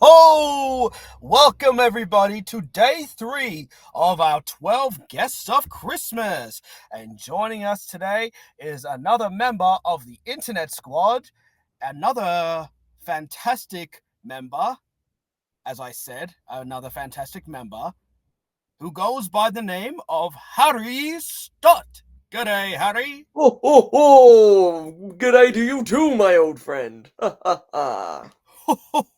ho! Welcome everybody to day 3 of our 12 Guests of Christmas. And joining us today is another member of the Internet Squad, another fantastic member, as I said, another fantastic member, who goes by the name of Harry Stott. G'day, Harry. Ho, ho, ho! Good day to you too, my old friend. Ha, ha, ha.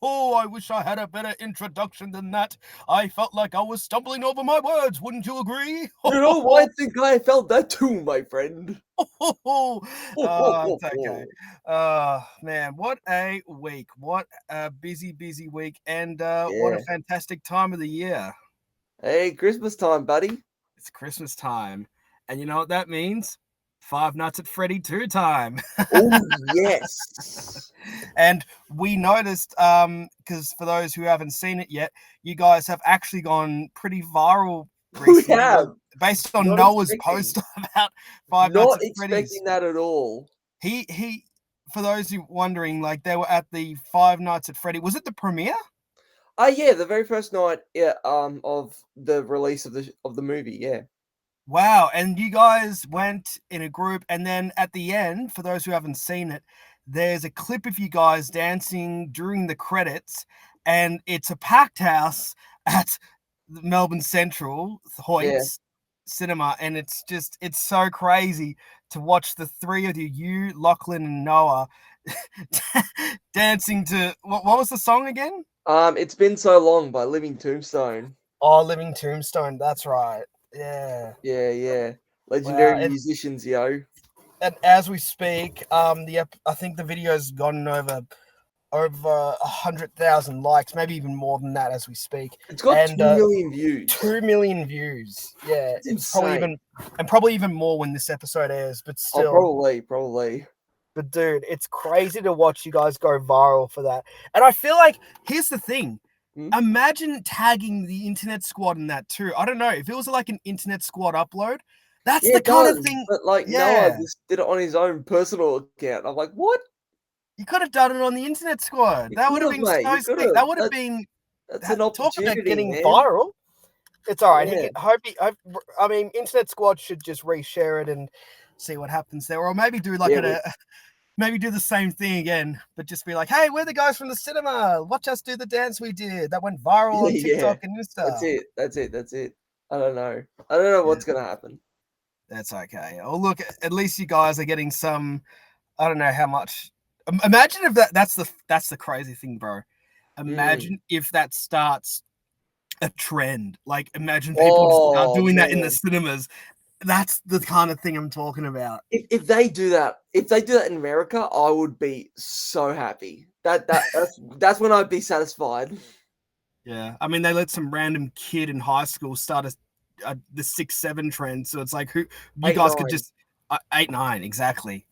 I wish I had a better introduction than that. I felt like I was stumbling over my words, wouldn't you agree? I think I felt that too, my friend. Ho, ho, ho, It's okay. ho. Man, what a week. What a busy week. And what a Yeah. fantastic time of the year. Hey, Christmas time, buddy. It's Christmas time. And you know what that means? Five Nights at Freddy 2 time. Oh, yes. And we noticed, because for those who haven't seen it yet, you guys have actually gone pretty viral We recently, have. based on Not Noah's expecting. post about Five Nights Not at Freddy's. expecting that at all. He, for those who wondering, like they were at the Five Nights at Freddy. Was it the premiere? Yeah, the very first night, of the release of the movie, yeah. Wow. And you guys went in a group, and then at the end, for those who haven't seen it, there's a clip of you guys dancing during the credits, and it's a packed house at the Melbourne Central Yeah. Hoyts Cinema, and it's so crazy to watch the three of you, Lachlan and Noah, dancing to what was the song again? It's Been So Long by Living Tombstone. Oh, Living Tombstone. That's right. Yeah. Yeah, yeah. Wow. Legendary musicians, yo. And as we speak, I think the video's gotten over 100,000 likes, maybe even more than that as we speak, It's got and 2 million views. 2 million views. Yeah, It's it's insane. probably even more when this episode airs. But Oh, still, probably. but dude, it's crazy to watch you guys go viral for that. And I feel like here's the thing. Hmm? Imagine tagging the Internet Squad in that too. I don't know if it was like an Internet Squad upload. That's Yeah, the it kind of does. thing. But like Noah Yeah. just did it on his own personal account. I'm like, what? You could have done it on the Internet Squad. You That would could have have, been mate. so You could sick. have. That would have been That's an talk about opportunity, getting man. viral. It's all right. He Yeah. can I mean, Internet Squad should just reshare it and see what happens there, or maybe do like Yeah, maybe do the same thing again, but just be like, "Hey, we're the guys from the cinema. Watch us do the dance we did. That went viral on yeah. TikTok and That's Insta." it. That's it. I don't know. I don't know Yeah, what's gonna happen. that's okay. Oh, look, at least you guys are getting some. I don't know how much. Imagine if that's the crazy thing, bro. Mm. Imagine if that starts a trend. Like, imagine people just start Oh doing that in the man. cinemas. That's the kind of thing I'm talking about. If they do that in America, I would be so happy. That's when I'd be satisfied. Yeah, I mean, they let some random kid in high school start the 6-7 trend, so it's like who you Eight, guys could nine. just 8-9 exactly.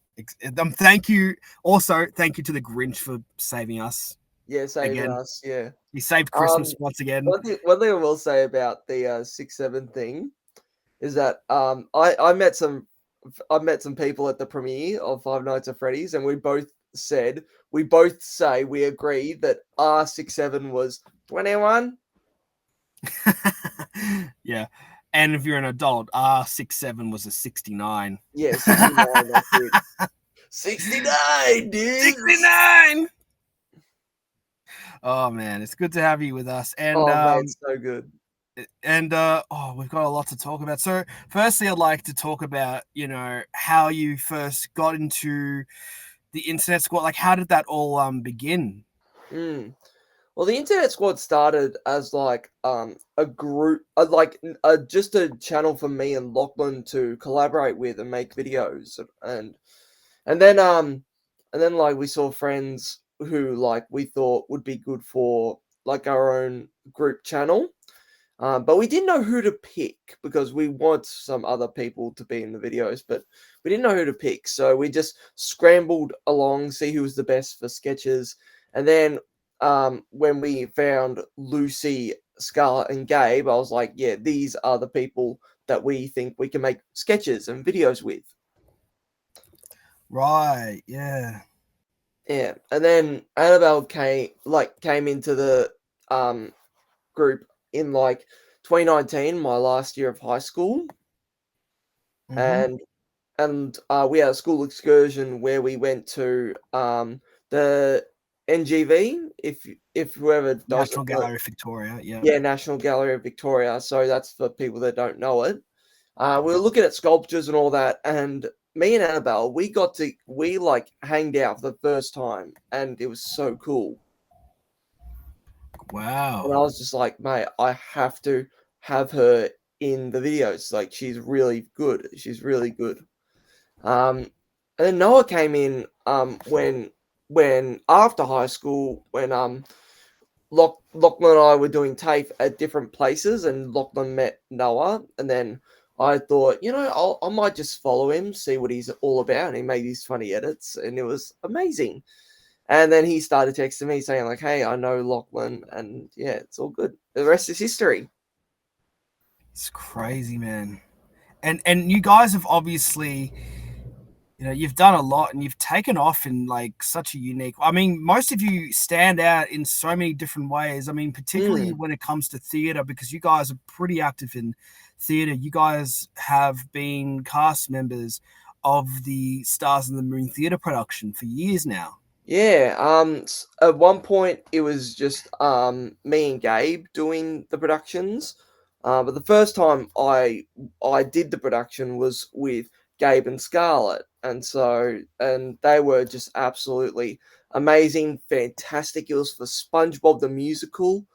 Thank you. Also, thank you to the Grinch for saving us Yeah, saving again. us, yeah. He saved Christmas Um, once again. one thing I will say about the 6-7 thing is that I met some people at the premiere of Five Nights at Freddy's, and we both say we agree that R67 was 21. Yeah, and if you're an adult, R67 was a 69. Yeah, 69. That's it. 69, dudes. 69. Oh man, it's good to have you with us, Oh man, it's so good. we've got a lot to talk about. So firstly, I'd like to talk about, how you first got into the Internet Squad. Like, how did that all begin? Mm. Well, the Internet Squad started as like a group, just a channel for me and Lachlan to collaborate with and make videos, and then like we saw friends who like we thought would be good for like our own group channel, but we didn't know who to pick because we want some other people to be in the videos, but we didn't know who to pick, so we just scrambled along, see who was the best for sketches, and then when we found Lucy, Scarlett, and Gabe, I was like, yeah, these are the people that we think we can make sketches and videos with. Right, yeah. Yeah, and then Annabelle came into the group in like 2019, my last year of high school, Hmm. and we had a school excursion where we went to the NGV. If whoever doesn't National know, Gallery of Victoria. Yeah. yeah, National Gallery of Victoria. So that's for people that don't know it. We were looking at sculptures and all that, and me and Annabelle, we like hanged out for the first time, and it was so cool. And I Wow. was just like, mate, I have to have her in the videos. Like, she's really good. She's really good. Um, and then Noah came in when after high school when Lachlan and I were doing TAFE at different places, and Lachlan met Noah, and then I thought, I might just follow him, see what he's all about. And he made these funny edits, and it was amazing. And then he started texting me saying like, "Hey, I know Lachlan," and yeah, it's all good. The rest is history. It's crazy, man. And you guys have obviously, you've done a lot and you've taken off in like such a unique. I mean, most of you stand out in so many different ways. I mean, particularly Mm. when it comes to theater, because you guys are pretty active in theater. You guys have been cast members of the Stars and the Moon theater production for years now. Yeah, at one point it was just me and Gabe doing the productions. But the first time I did the production was with Gabe and Scarlett, and they were just absolutely amazing, fantastic. It was for SpongeBob the musical,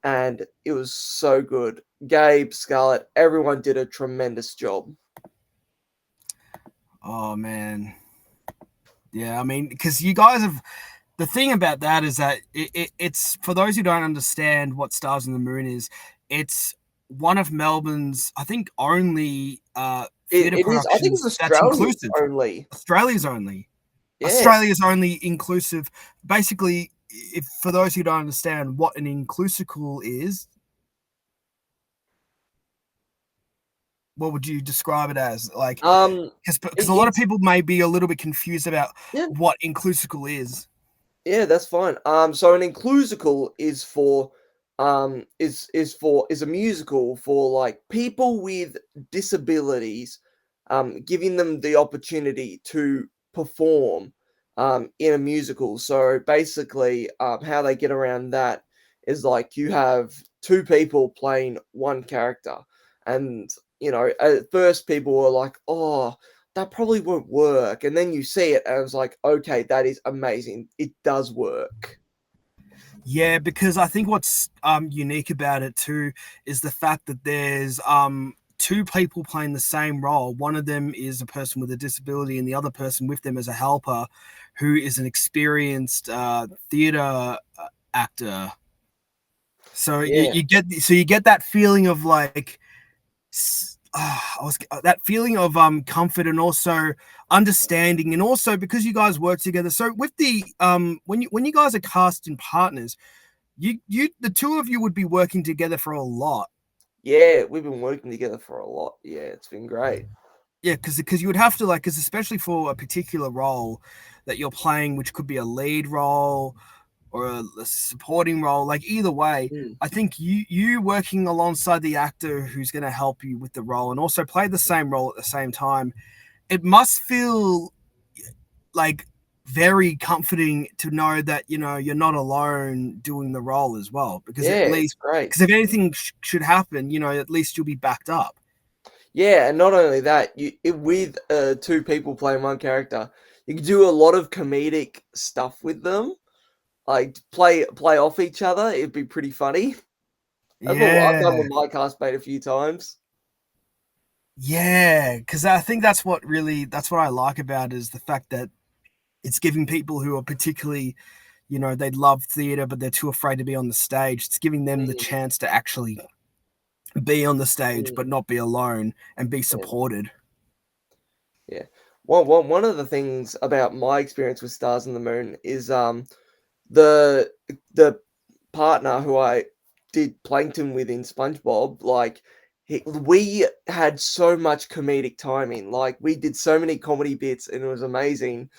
and it was so good. Gabe, Scarlett, everyone did a tremendous job. Oh man, yeah. I mean, because you guys have, the thing about that is that it's for those who don't understand what Stars on the Moon is. It's one of Melbourne's, I think, only theatre It is. I think it's productions that's Australia's inclusive. only. Australia's only. Yeah. Australia's only inclusive. Basically, if for those who don't understand what an inclusical is, what would you describe it as? Like, Um. because a lot of It's people may be a little bit confused about yeah. what inclusical is. Yeah, that's fine. So an inclusical is a musical for like people with disabilities, giving them the opportunity to perform in a musical. So basically, how they get around that is like you have two people playing one character, and at first people were like, "Oh, that probably won't work." And then you see it, and I was like, okay, that is amazing. It does work. Yeah, because I think what's unique about it too is the fact that there's two people playing the same role. One of them is a person with a disability, and the other person with them is a helper, who is an experienced theater actor. So Yeah, you get that feeling of like that feeling of comfort and also understanding, and also because you guys work together. So with the when you guys are casting partners, you the two of you would be working together for a lot. yeah, we've been working together for a lot. Yeah, it's been great. Yeah, because you would have to, like, because especially for a particular role that you're playing, which could be a lead role or a supporting role, like either way, Mm. I think you working alongside the actor who's going to help you with the role and also play the same role at the same time, it must feel like very comforting to know that you're not alone doing the role as well, because Yeah, at it's least, great. because if anything should happen, at least you'll be backed up. Yeah, and not only that, with two people playing one character, you can do a lot of comedic stuff with them, like play off each other. It'd be pretty funny. That's what I've done Yeah, with my castmate a few times. yeah, because I think that's what I like about it, is the fact that it's giving people who are particularly, they love theater but they're too afraid to be on the stage, it's giving them the Mm, chance to actually be on the stage mm, but not be alone and be yeah, supported. yeah. One of the things about my experience with Stars and the Moon is the the partner who I did Plankton with in SpongeBob, like we had so much comedic timing. Like we did so many comedy bits and it was amazing.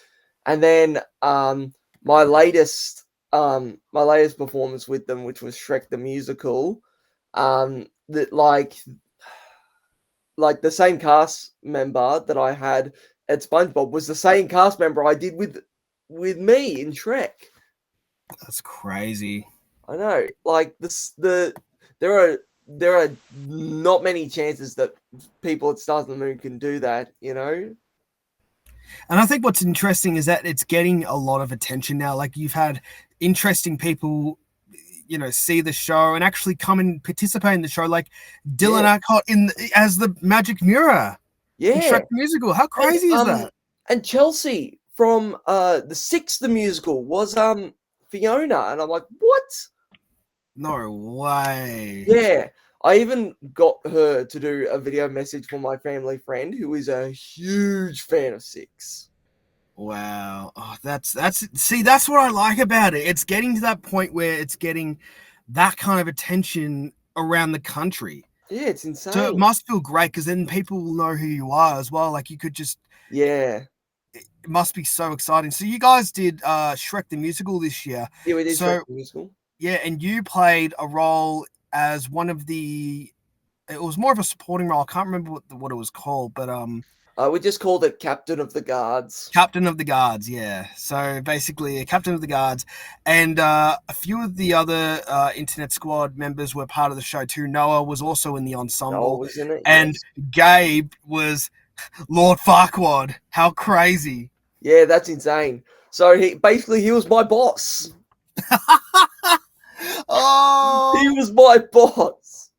And then my latest my latest performance with them, which was Shrek the Musical, that like the same cast member that I had at SpongeBob was the same cast member I did with me in Shrek. That's crazy. I know, like there are not many chances that people at Stars on the Moon can do that, you know? And I think what's interesting is that it's getting a lot of attention now. Like you've had interesting people, see the show and actually come and participate in the show, like Dylan Yeah, Urquhart as the Magic Mirror in yeah, Shrek the Musical. How and crazy is that? and Chelsea from the Six the Musical was Fiona, and I'm like, what? No way. Yeah, I even got her to do a video message for my family friend who is a huge fan of Six. Wow. Oh, that's what I like about it. It's getting to that point where it's getting that kind of attention around the country. Yeah, it's So it insane. must feel great because then people will know who you are as well. Like you could just Yeah, it must be so exciting. So you guys did Shrek the Musical this year. yeah, we did Shrek So the Musical. yeah, and you played a role as one of the. It was more of a supporting role. I can't remember what it was called, but We just called it Captain of the Guards. captain of the guards. Yeah, so basically a captain of the guards, and a few of the other internet squad members were part of the show too. Noah was also in the Noel ensemble, was in it, and yes. Gabe was Lord Farquaad. How crazy! Yeah, that's insane. So he was my boss. He Oh, was my boss.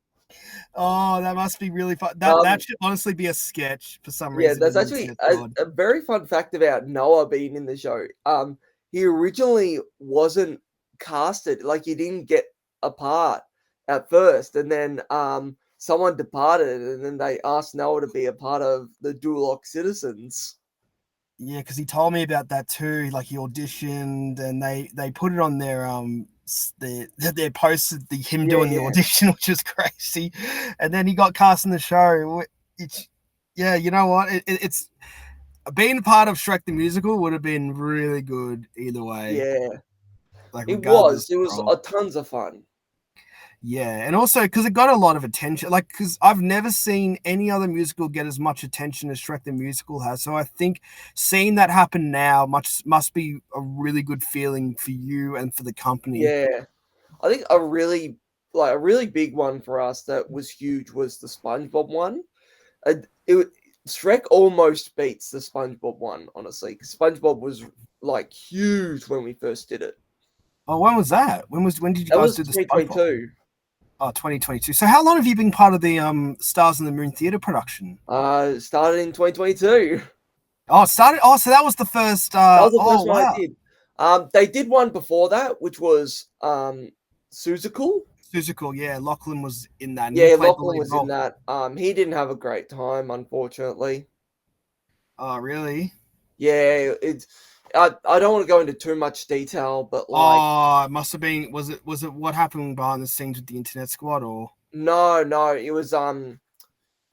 oh, that must be really fun. That Um, should honestly be a sketch for some yeah, reason that's in the actually internet squad. a very fun fact about Noah being in the show. He originally wasn't casted, like he didn't get a part at first, and then someone departed, and then they asked Noah to be a part of the Duloc Citizens. Yeah, because he told me about that too. Like he auditioned, and they put it on their post of him Yeah, doing the yeah, audition, which was crazy. And then he got cast in the show. It's yeah, you know what? It's being part of Shrek the Musical would have been really good either way, yeah. like It regardless was. It of the was role. tons of fun. Yeah, and also because it got a lot of attention. Like, because I've never seen any other musical get as much attention as Shrek the Musical has. So I think seeing that happen now must be a really good feeling for you and for the company. Yeah. I think a really big one for us that was huge was the SpongeBob one. Shrek almost beats the SpongeBob one, honestly. 'Cause SpongeBob was like huge when we first did it. Oh, when was that? When did you That guys was do the SpongeBob? 2022. Oh, 2022. So how long have you been part of the Stars on the Moon theater production? Started in 2022. Oh, it started. Oh, so that was the first. That was the Oh, first one I wow. did. They did one before that, which was Suzical. Physical. Yeah, Lachlan was in that, and he Yeah, played the Lachlan lead was in role. that. He didn't have a great time, unfortunately. Oh, really? Yeah, it's. I don't want to go into too much detail, but like, Oh, it must have been. Was it what happened behind the scenes with the Internet Squad, or? no, it was I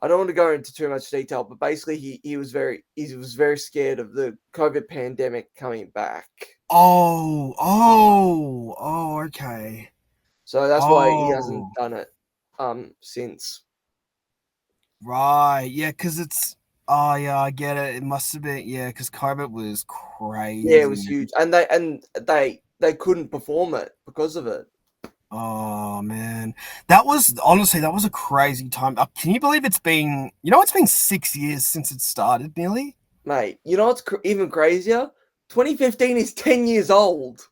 don't want to go into too much detail, but basically he was very scared of the COVID pandemic coming back. Oh, okay. So that's why he hasn't Oh, done it since. right. Yeah, because it's. Oh, yeah, I get it. It must have been. Yeah, because COVID was Yeah, it crazy, was man. huge. And they couldn't perform it because of it. Oh man, that was a crazy time. Can you believe it's been 6 years since it started, nearly. Mate, you know what's even crazier? 2015 is 10 years old.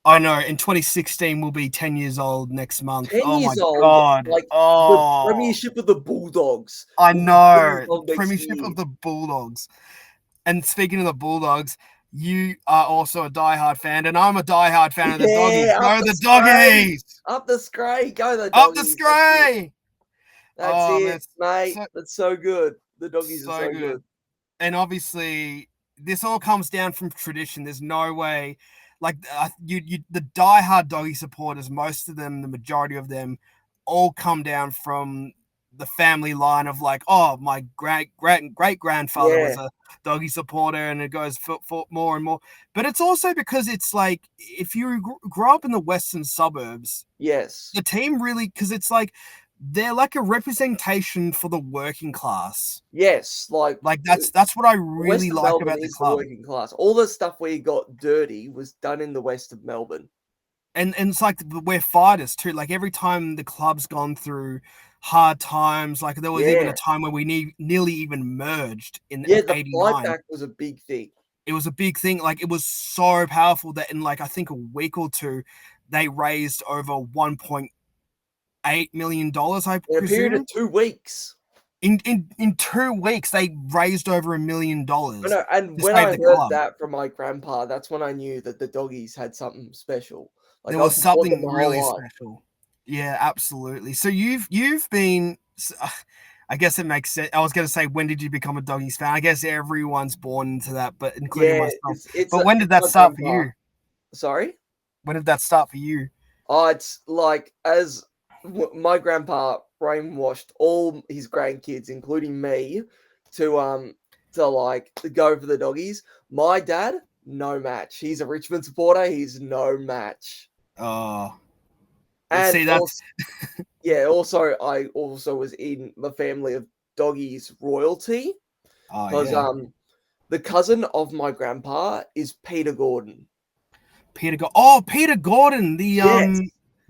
I know. In 2016, we'll be 10 years old next month. 10 Oh my years old, god. like the Oh, premiership of the Bulldogs I will be 10 years know the old next premiership year. of the Bulldogs. And speaking of the Bulldogs, you are also a diehard fan, and I'm a diehard fan of the Doggies. Yeah, up Go the the scray! Doggies! Up the scray! Go the Up the doggies! That's it. scray! That's Oh man, it, mate. so That's so good. The doggies are so so good. good. And obviously this all comes down from tradition. There's no way, like the diehard doggy supporters, most of them, the majority of them, all come down from the family line of like, oh, my great grandfather was Yeah. a doggy supporter, and it goes for more and more. But it's also because it's like if you grow up in the western suburbs, Yes. the team really, because it's like they're like a representation for the working class. Yes. Like that's what I really West of like Melbourne about the is the club. working class. All the stuff where you got dirty was done in the west of Melbourne. And it's like we're fighters too. Like every time the club's gone through hard times, like there was even Yeah. a time where we nearly even merged in Yeah, the fight '89. back was a big thing. It was a big thing. Like it was so powerful that in like I think a week or two, they raised over $1.8 million. I In a period of presume 2 weeks. in 2 weeks they raised over $1 million I to know, and when save I the heard club. that from my grandpa, that's when I knew that the doggies had something special. Like, There I've was supported them something my really whole life. special. Yeah, absolutely. So you've been. I guess it makes sense. I was going to say, when did you become a doggies fan? I guess everyone's born into that, but including Yeah, myself. it's But when did it's that my start for grandpa. you? Sorry? When did that start for you? Oh, it's like as my grandpa brainwashed all his grandkids, including me, to like to go for the doggies. My dad, no match. He's a Richmond supporter. He's no match. Oh, And see, that's also, yeah, also I also was in the family of doggies royalty oh because yeah, the cousin of my grandpa is Peter Gordon. Peter Gordon, the Yes.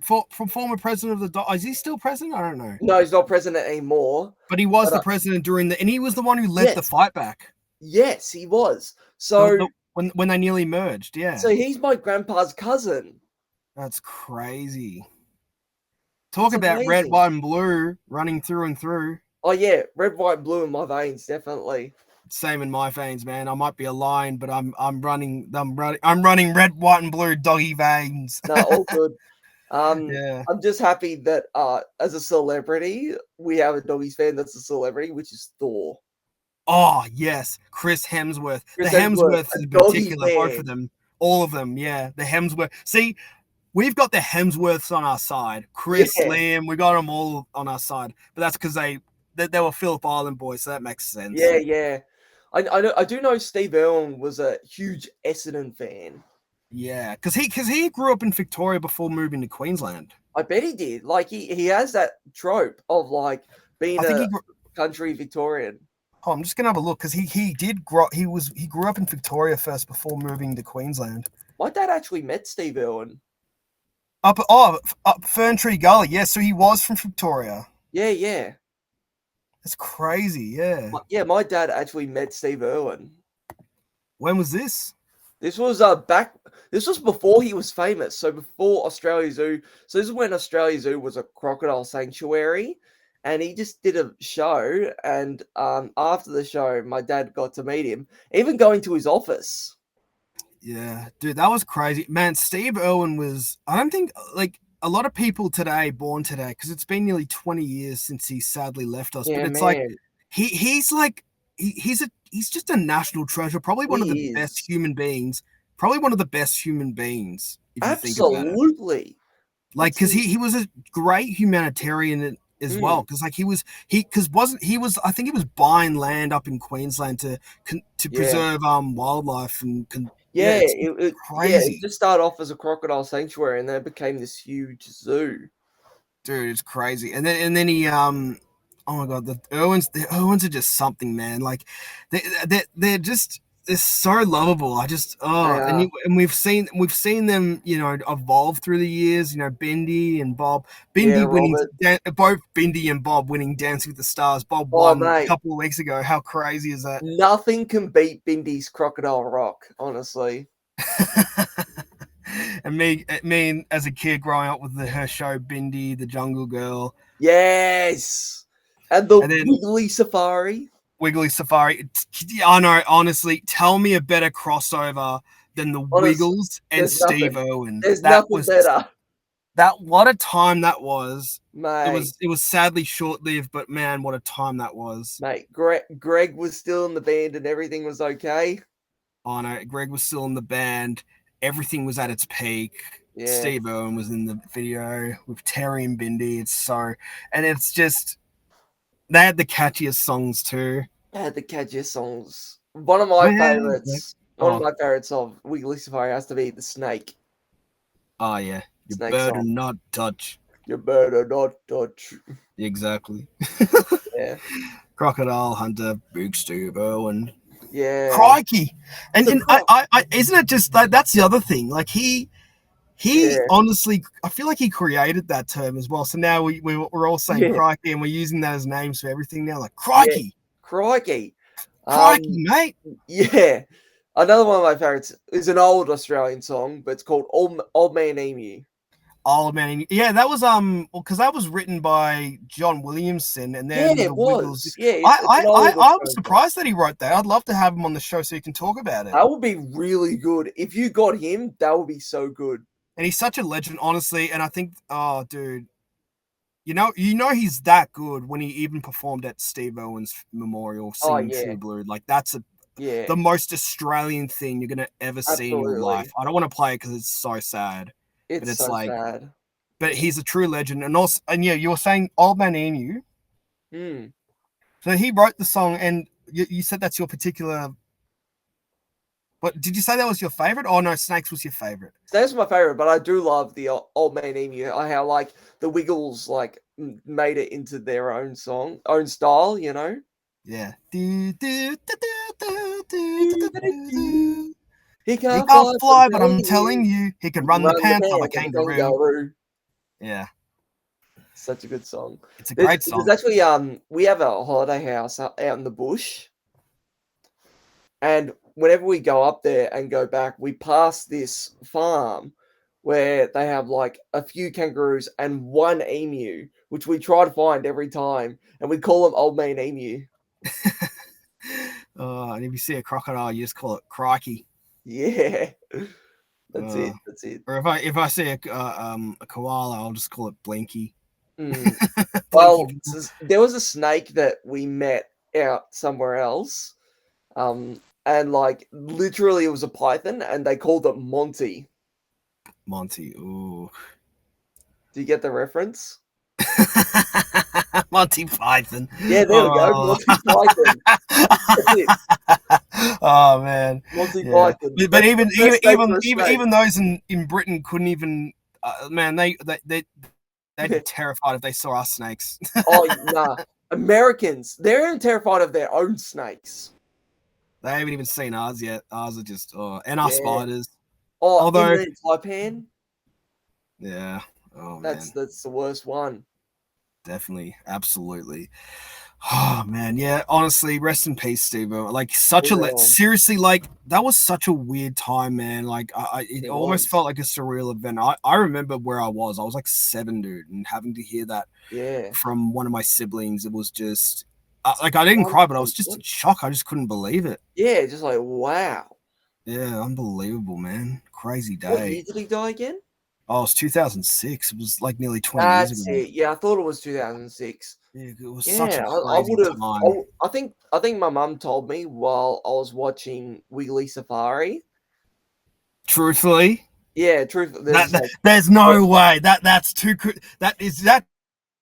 from former president of the. Is he still president? I don't know, No, he's not president anymore. but he was But the president during and he was the one who led the yes, fight back. yes, he was. The when they nearly merged. So Yeah, he's my grandpa's cousin. that's crazy. Talk It's about red, amazing. white, and blue running through and through. Oh yeah, red, white, blue in my veins, definitely. Same in my veins, man. I might be a lion, but I'm running red, white, and blue doggy veins. No, all good. Yeah. I'm just happy that as a celebrity, we have a doggies fan that's a celebrity, which is Thor. Oh yes, Chris Hemsworth. The Chris Hemsworth, Hemsworths a in doggy particular, both of fan. them, all of them. Yeah, the Hemsworth. See, we've got the Hemsworths on our side. Chris, Yeah, Liam, we got them all on our side. But that's because they were Phillip Island boys, so that makes sense. yeah, yeah. I do know Steve Irwin was a huge Essendon fan. Yeah, because he grew up in Victoria before moving to Queensland. I bet he did. Like he has that trope of like being I think a he grew, country Victorian. Oh, I'm just gonna have a look because he grew up in Victoria first before moving to Queensland. My dad actually met Steve Irwin. Up Fern Tree Gully. Yeah, so he was from Victoria. Yeah, yeah. That's crazy. Yeah. My dad actually met Steve Irwin. When was this? This was this was before he was famous. So before Australia Zoo. So this is when Australia Zoo was a crocodile sanctuary. And he just did a show, and after the show, my dad got to meet him, even going to his office. Yeah, dude, that was crazy, man. Steve Irwin was. I don't think like a lot of people today, born today, because it's been nearly 20 years since he sadly left us. But Yeah, it's like man, he's like he's just a national treasure. Probably one of the he best is. human beings. Probably one of the best human beings if you think about it. Absolutely. Like That's because he was a great humanitarian as well, mm, because like he because wasn't he was I think he was buying land up in Queensland to yeah. preserve wildlife and yeah, Yeah, it's it crazy, just started off as a crocodile sanctuary, and then it became this huge zoo. dude. It's crazy. And then he oh my god, the Irwins are just something, man. Like they're just they're so lovable. I just They are. and we've seen them, evolve through the years. Bindi and Bob, Yeah, Bindi winning Robert. both Bindi and Bob winning Dancing with the Stars. Bob Oh, won a mate, couple of weeks ago. How crazy is that? nothing can beat Bindy's Crocodile Rock, honestly. And me as a kid growing up with her show Bindi, the Jungle Girl, Yes! And the and then Wiggly Safari. Wiggly Safari. I know, honestly, tell me a better crossover than the Honest, Wiggles and there's Steve nothing. Irwin. There's That nothing was better, what a time that was. It mate. was it was sadly short lived, but man, what a time that was. Mate, Greg was still in the band and everything was okay. Oh no, Greg was still in the band. Everything was at its peak. Yeah. Steve Irwin was in the video with Terry and Bindi. And it's just They had the catchiest songs too. They had the catchiest songs. One of my Man, favorites. One of oh, my favorites of Wiggly Safari has to be the Snake. oh yeah, you Snake better song. not touch. You better not touch. Exactly. Yeah. Crocodile Hunter, Big Steve Irwin. Yeah. Crikey, and The croc. isn't it just like that's the other thing? Like he Yeah. honestly, I feel like he created that term as well. So now we're all saying Yeah. crikey, and we're using that as names for everything now. Like Yeah. crikey, Crikey. crikey, mate. Yeah. Another one of my favorites is an old Australian song, but it's called Old Man Emu. Oh man, yeah, that was because that was written by John Williamson, and Yeah, then it the Wiggles. was. Yeah, it's an old I'm Australian song. surprised that he wrote that. I'd love to have him on the show so you can talk about it. That would be really good. If you got him, that would be so good. And he's such a legend, honestly. And I think, oh, dude, you know, he's that good when he even performed at Steve Irwin's memorial, Oh, singing yeah. True Blue. Like that's Yeah. the most Australian thing you're gonna ever see in your Absolutely. life. I don't want to play it because it's so sad, but It's it's so like, sad. but he's a true legend. And also, and yeah, you were saying Old Man Emu. Mm. So he wrote the song, and you said that's your particular. What did you say that was your favorite? Oh no, Snakes was your favorite. That's my favorite, but I do love the Old Man Emu. How like the Wiggles like made it into their own song, own style. You know. Yeah. He He can't can't fly, fly, but I'm telling telling you, you, he can he run can the run the pants like a pants like a kangaroo. kangaroo. Yeah, Such a good song. it's a great There's song. actually we have a holiday house out in the bush, and whenever we go up there and go back, we pass this farm where they have like a few kangaroos and one emu, which we try to find every time, and we call them Old Man Emu. And if you see a crocodile, you just call it crikey. Yeah, that's it. That's it. Or if I see a koala, I'll just call it Blinky. Mm. Well, Blinky. there was a snake that we met out somewhere else, and like literally it was a python, and they called it Monty. Monty. Ooh. Do you get the reference? Monty Python. Yeah, there we go. Monty Python. That's it. Oh man. Monty Yeah. Python. But That's even the best name for a snake. even those in Britain couldn't even man, they'd be terrified if they saw our snakes. Oh nah. Americans, they're even terrified of their own snakes. They haven't even seen ours yet. Ours are just and our Yeah. spiders. Oh, Although inland taipan. yeah. Oh man. That's the worst one. Definitely. Absolutely. Oh man, yeah. Honestly, rest in peace, Steve. Like such Yeah. seriously, like that was such a weird time, man. Like it almost was. felt like a surreal event. I remember where I was. I was like 7, dude, and having to hear that Yeah. from one of my siblings, it was just like I didn't cry, but I was just in shock. I just couldn't believe it. Yeah, just like wow. Yeah, unbelievable, man. Crazy What day. year did he die again? Oh, it was 2006. It was like nearly 20 That's years ago. it. Yeah, I thought it was 2006. Yeah, it was Yeah, such a I crazy would have. time. I think my mum told me while I was watching Wiggly Safari. Truthfully, Yeah, truth. There's no way that's too. That is that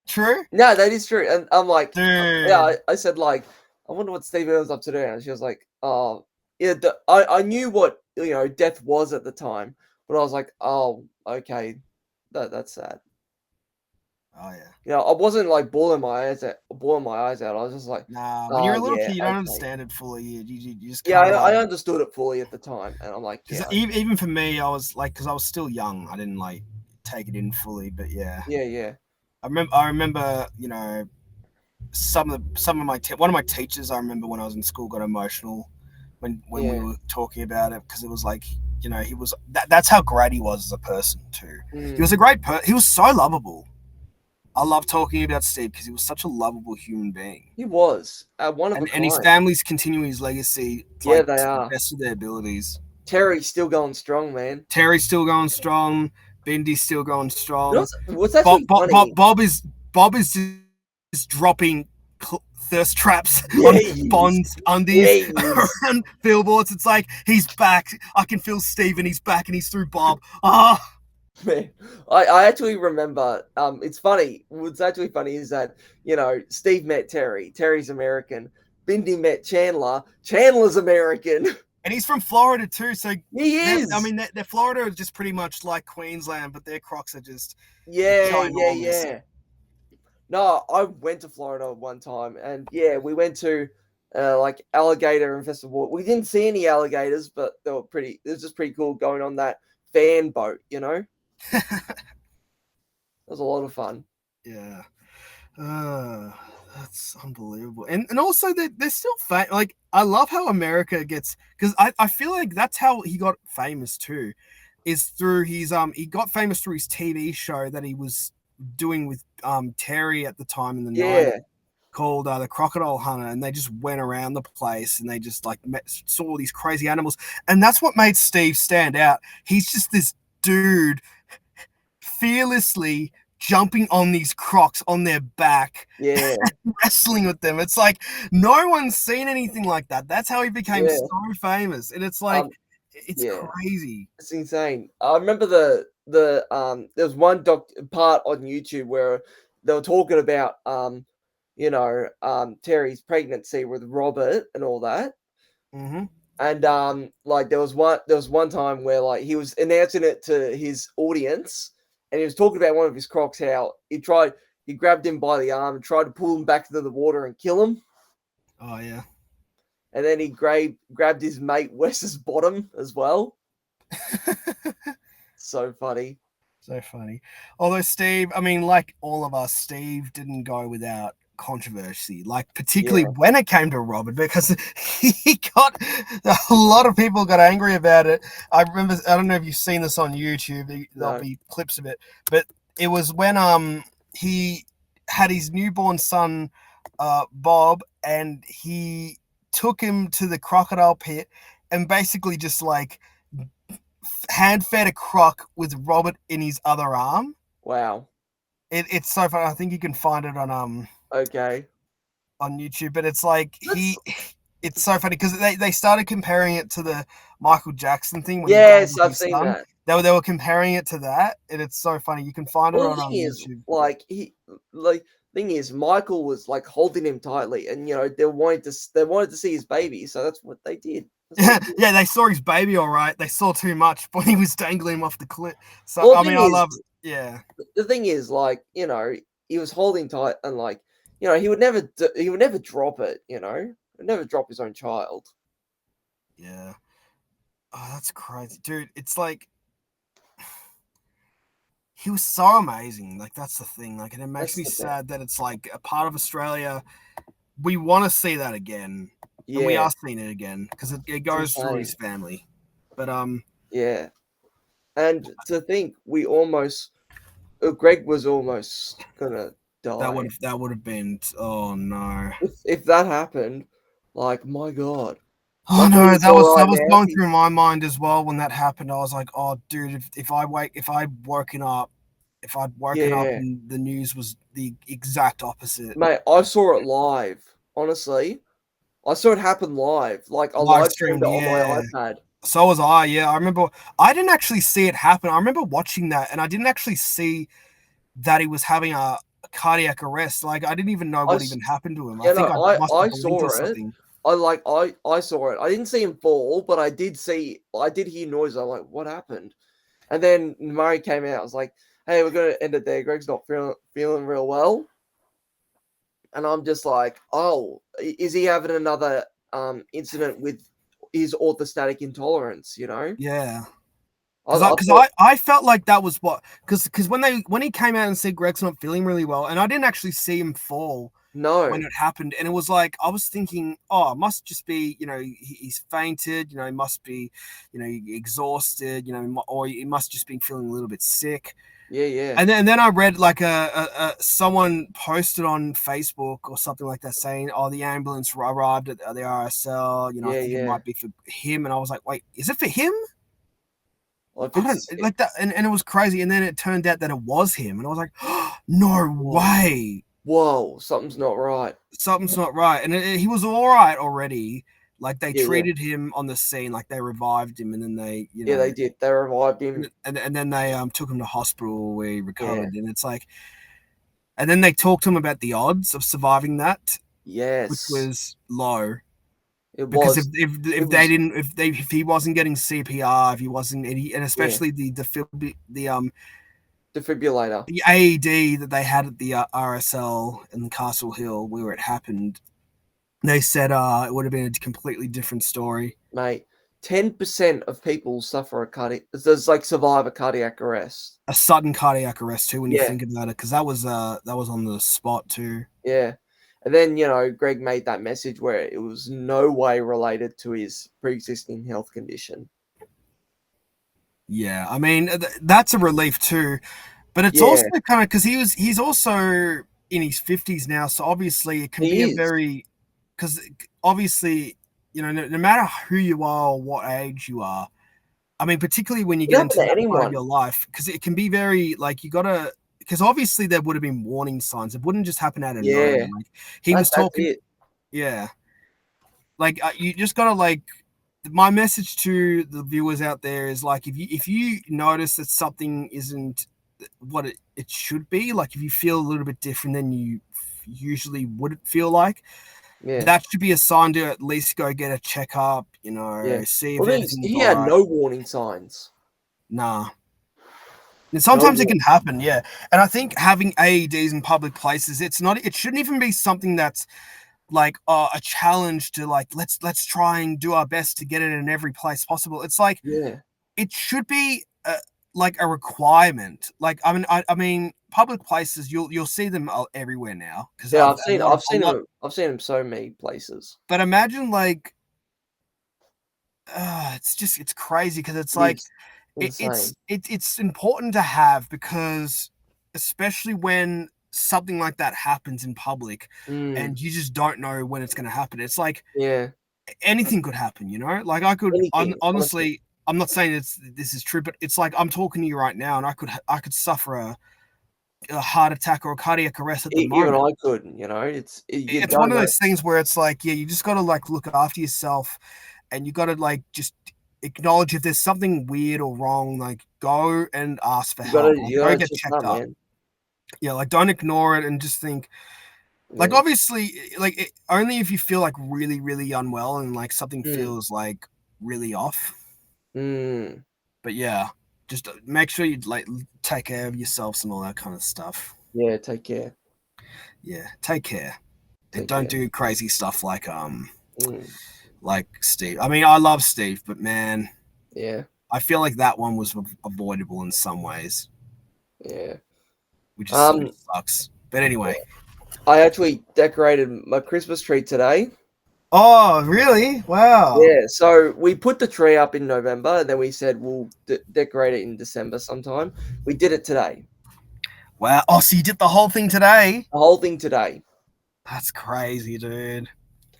true? No, that is true. And I'm like, Dude. yeah, I said like, I wonder what Steve Irwin's up to today. And she was like, oh, yeah. I knew what death was at the time, but I was like, oh, okay, that's sad. Oh yeah. You know, I wasn't like bawling my eyes out. I was just like, Nah, when you're a little yeah, kid, you don't okay. understand it fully. You just Yeah, kinda, I understood it fully at the time, and I'm like, yeah, even for me, I was like, because I was still young, I didn't like take it in fully. But yeah, yeah. I remember, some of my one of my teachers. I remember when I was in school got emotional when we were talking about it because it was like, he was that's how great he was as a person too. He was a great he was so lovable. I love talking about Steve because he was such a lovable human being. He was one of a kind. And his family's continuing his legacy. Yeah, they are. To the best of their abilities. Terry's still going strong, man. Terry's still going strong. Bendy's still going strong. What's actually funny? Bob is just dropping thirst traps on Bond's undies and billboards. It's like he's back. I can feel Steve and he's back and he's through Bob. Man, I actually remember. It's funny. What's actually funny is that Steve met Terry. Terry's American. Bindi met Chandler. Chandler's American. And he's from Florida too, so He I is. mean, their Florida is just pretty much like Queensland, but their crocs are just Yeah, yeah, ginormous. yeah. No, I went to Florida one time, and yeah, we went to like alligator infested water. We didn't see any alligators, but they were pretty. It was just pretty cool going on that fan boat. It was a lot of fun. Yeah. Uh, that's unbelievable. And also they're still like I love how America gets, because I feel like that's how he got famous too, is through his he got famous through his TV show that he was doing with Terry at the time in the 90s, Yeah, called The Crocodile Hunter, and they just went around the place and they just like saw all these crazy animals, and that's what made Steve stand out. He's just this dude fearlessly jumping on these crocs on their back, yeah, wrestling with them. It's like no one's seen anything like that. That's how he became yeah. so famous. And it's like Um, it's yeah. crazy. It's insane. I remember there was one part on YouTube where they were talking about Terry's pregnancy with Robert and all that. Mm-hmm. And like there was one time where like he was announcing it to his audience, and he was talking about one of his crocs, how he grabbed him by the arm and tried to pull him back into the water and kill him. Oh yeah. And then he grabbed his mate Wes's bottom as well. So funny. So funny. Although Steve, I mean, like all of us, Steve didn't go without controversy, like particularly Yeah, when it came to Robert, because he got a lot of people got angry about it. I remember, I don't know if you've seen this on YouTube, there'll no, be clips of it, but it was when he had his newborn son Bob, and he took him to the crocodile pit and basically just like hand fed a croc with Robert in his other arm. wow. It's so funny. I think you can find it Okay. on YouTube, but it's like That's it's so funny because they started comparing it to the Michael Jackson thing when he died yes, with I've his seen son. that. They were comparing it to that, and it's so funny. You can find it Well, on the thing is, YouTube. like thing is, Michael was like holding him tightly, and they wanted to see his baby, so that's what they did. That's what they did. Yeah, they saw his baby all right. They saw too much when he was dangling him off the cliff. So Well, I mean, I love yeah. the thing is, like he was holding tight, and like he would never drop it. He'd never drop his own child. Yeah. Oh, that's crazy, dude. It's like he was so amazing. Like that's the thing. Like, and it makes That's me the thing. sad that it's like a part of Australia. We want to see that again, and we Yeah, are seeing it again because it it's goes through his insane. family. But Yeah, and to think we almost Greg was almost gonna die. that would have been, oh no. If that happened, like my God, Oh luckily no, he's all that right was now. going through my mind as well when that happened. I was like, oh dude, if I'd woken up Yeah, and the news was the exact opposite. mate, I saw it live. Honestly, I saw it happen live. Like I Live live streamed streamed, it on my yeah. iPad. So was I, yeah. I remember I didn't actually see it happen. I remember watching that and I didn't actually see that he was having a cardiac arrest. Like I didn't even know I what s- even happened to him. I yeah, think no, I I must I have blinked or saw it. something. I saw it. I didn't see him fall, but I did hear noise. I'm like, what happened? And then Murray came out. I was like, hey, we're gonna end it there. Greg's not feeling real well. And I'm just like, oh, is he having another incident with his orthostatic intolerance? Yeah. I, Because I, I cause thought I felt like that was what, because when he came out and said Greg's not feeling really well, and I didn't actually see him fall when no, it happened, and it was like I was thinking, oh, it must just be, he's fainted, he must be, exhausted, or he must just be feeling a little bit sick. yeah, yeah, And then I read like someone posted on Facebook or something like that saying, oh, the ambulance arrived at the RSL, I yeah, think it yeah. might be for him, and I was like, wait, is it for him? Well, if I don't it's like that, and it was crazy. And then it turned out that it was him, and I was like, oh, no whoa, way, whoa, something's not right. something's not right. And he was all right already. Like they Yeah, yeah. treated him on the scene, like they revived him, and then they, Yeah, they did. They revived him. and then they took him to hospital where he Yeah. recovered. And it's like, and then they talked to him about the odds of surviving that, which Yes. was low. It Because was. It if they was. didn't if he wasn't getting CPR, if he wasn't, and Yeah. especially Defibrillator. the AED that they had at the RSL in the Castle Hill where it happened, they said it would have been a completely different story. Mate, 10% of people suffer a cardiac. There's like survive a cardiac arrest. A sudden cardiac arrest too, when you Yeah. think about it, because that was on the spot too. Yeah. And then, Greg made that message where it was no way related to his pre-existing health condition. Yeah, I mean that's a relief too, but it's Yeah, also kind of because he's also in his 50s now, so obviously it can be he a is. very, because obviously, no matter who you are or what age you are, I mean, particularly when you It get happened into to that part of anyone. your life, because it can be very like you gotta, because obviously there would have been warning signs. It wouldn't just happen out of nowhere. Yeah, Like he was that's talking, it. yeah. Like you just gotta like. My message to the viewers out there is like if you notice that something isn't what it should be, like if you feel a little bit different than you usually would feel like, Yeah, that should be a sign to at least go get a checkup, yeah. see if Well, everything's he all had right. no warning signs. Nah. And No sometimes it war can happen, yeah. And I think having AEDs in public places, it shouldn't even be something that's like a challenge to like let's try and do our best to get it in every place possible. It's like Yeah. it should be like a requirement. Like I mean, public places you'll see them everywhere now because Yeah, a I've seen lot of I've seen him I've seen him so many places. But imagine like it's crazy because it's It like is insane. it's important to have because especially when something like that happens in public Mm, and you just don't know when it's going to happen. It's like yeah. anything could happen, like I could Anything, honestly. honestly, I'm not saying this is true, but it's like I'm talking to you right now and I could suffer a heart attack or a cardiac arrest at the Even moment. I couldn't, you It's one don't of know. those things where it's like, yeah, you just got to like look after yourself and you got to like just acknowledge if there's something weird or wrong, like go and ask for You gotta help, like you go gotta get check checked up, up. man. Yeah, like don't ignore it and just think, like Yeah. obviously, like only if you feel like really really unwell and like something Mm, feels like really off. mm. But yeah, just make sure you like take care of yourselves and all that kind of stuff. Yeah, take care. Yeah, take care and Take don't care. do crazy stuff Mm, like Steve. I mean, I love Steve, but man, yeah, I feel like that one was avoidable in some ways, yeah. which Um, sucks. But anyway. I actually decorated my Christmas tree today. Oh, really? Wow. Yeah, so we put the tree up in November, and then we said we'll decorate it in December sometime. We did it today. Wow. Oh, so you did the whole thing today? The whole thing today. That's crazy, dude.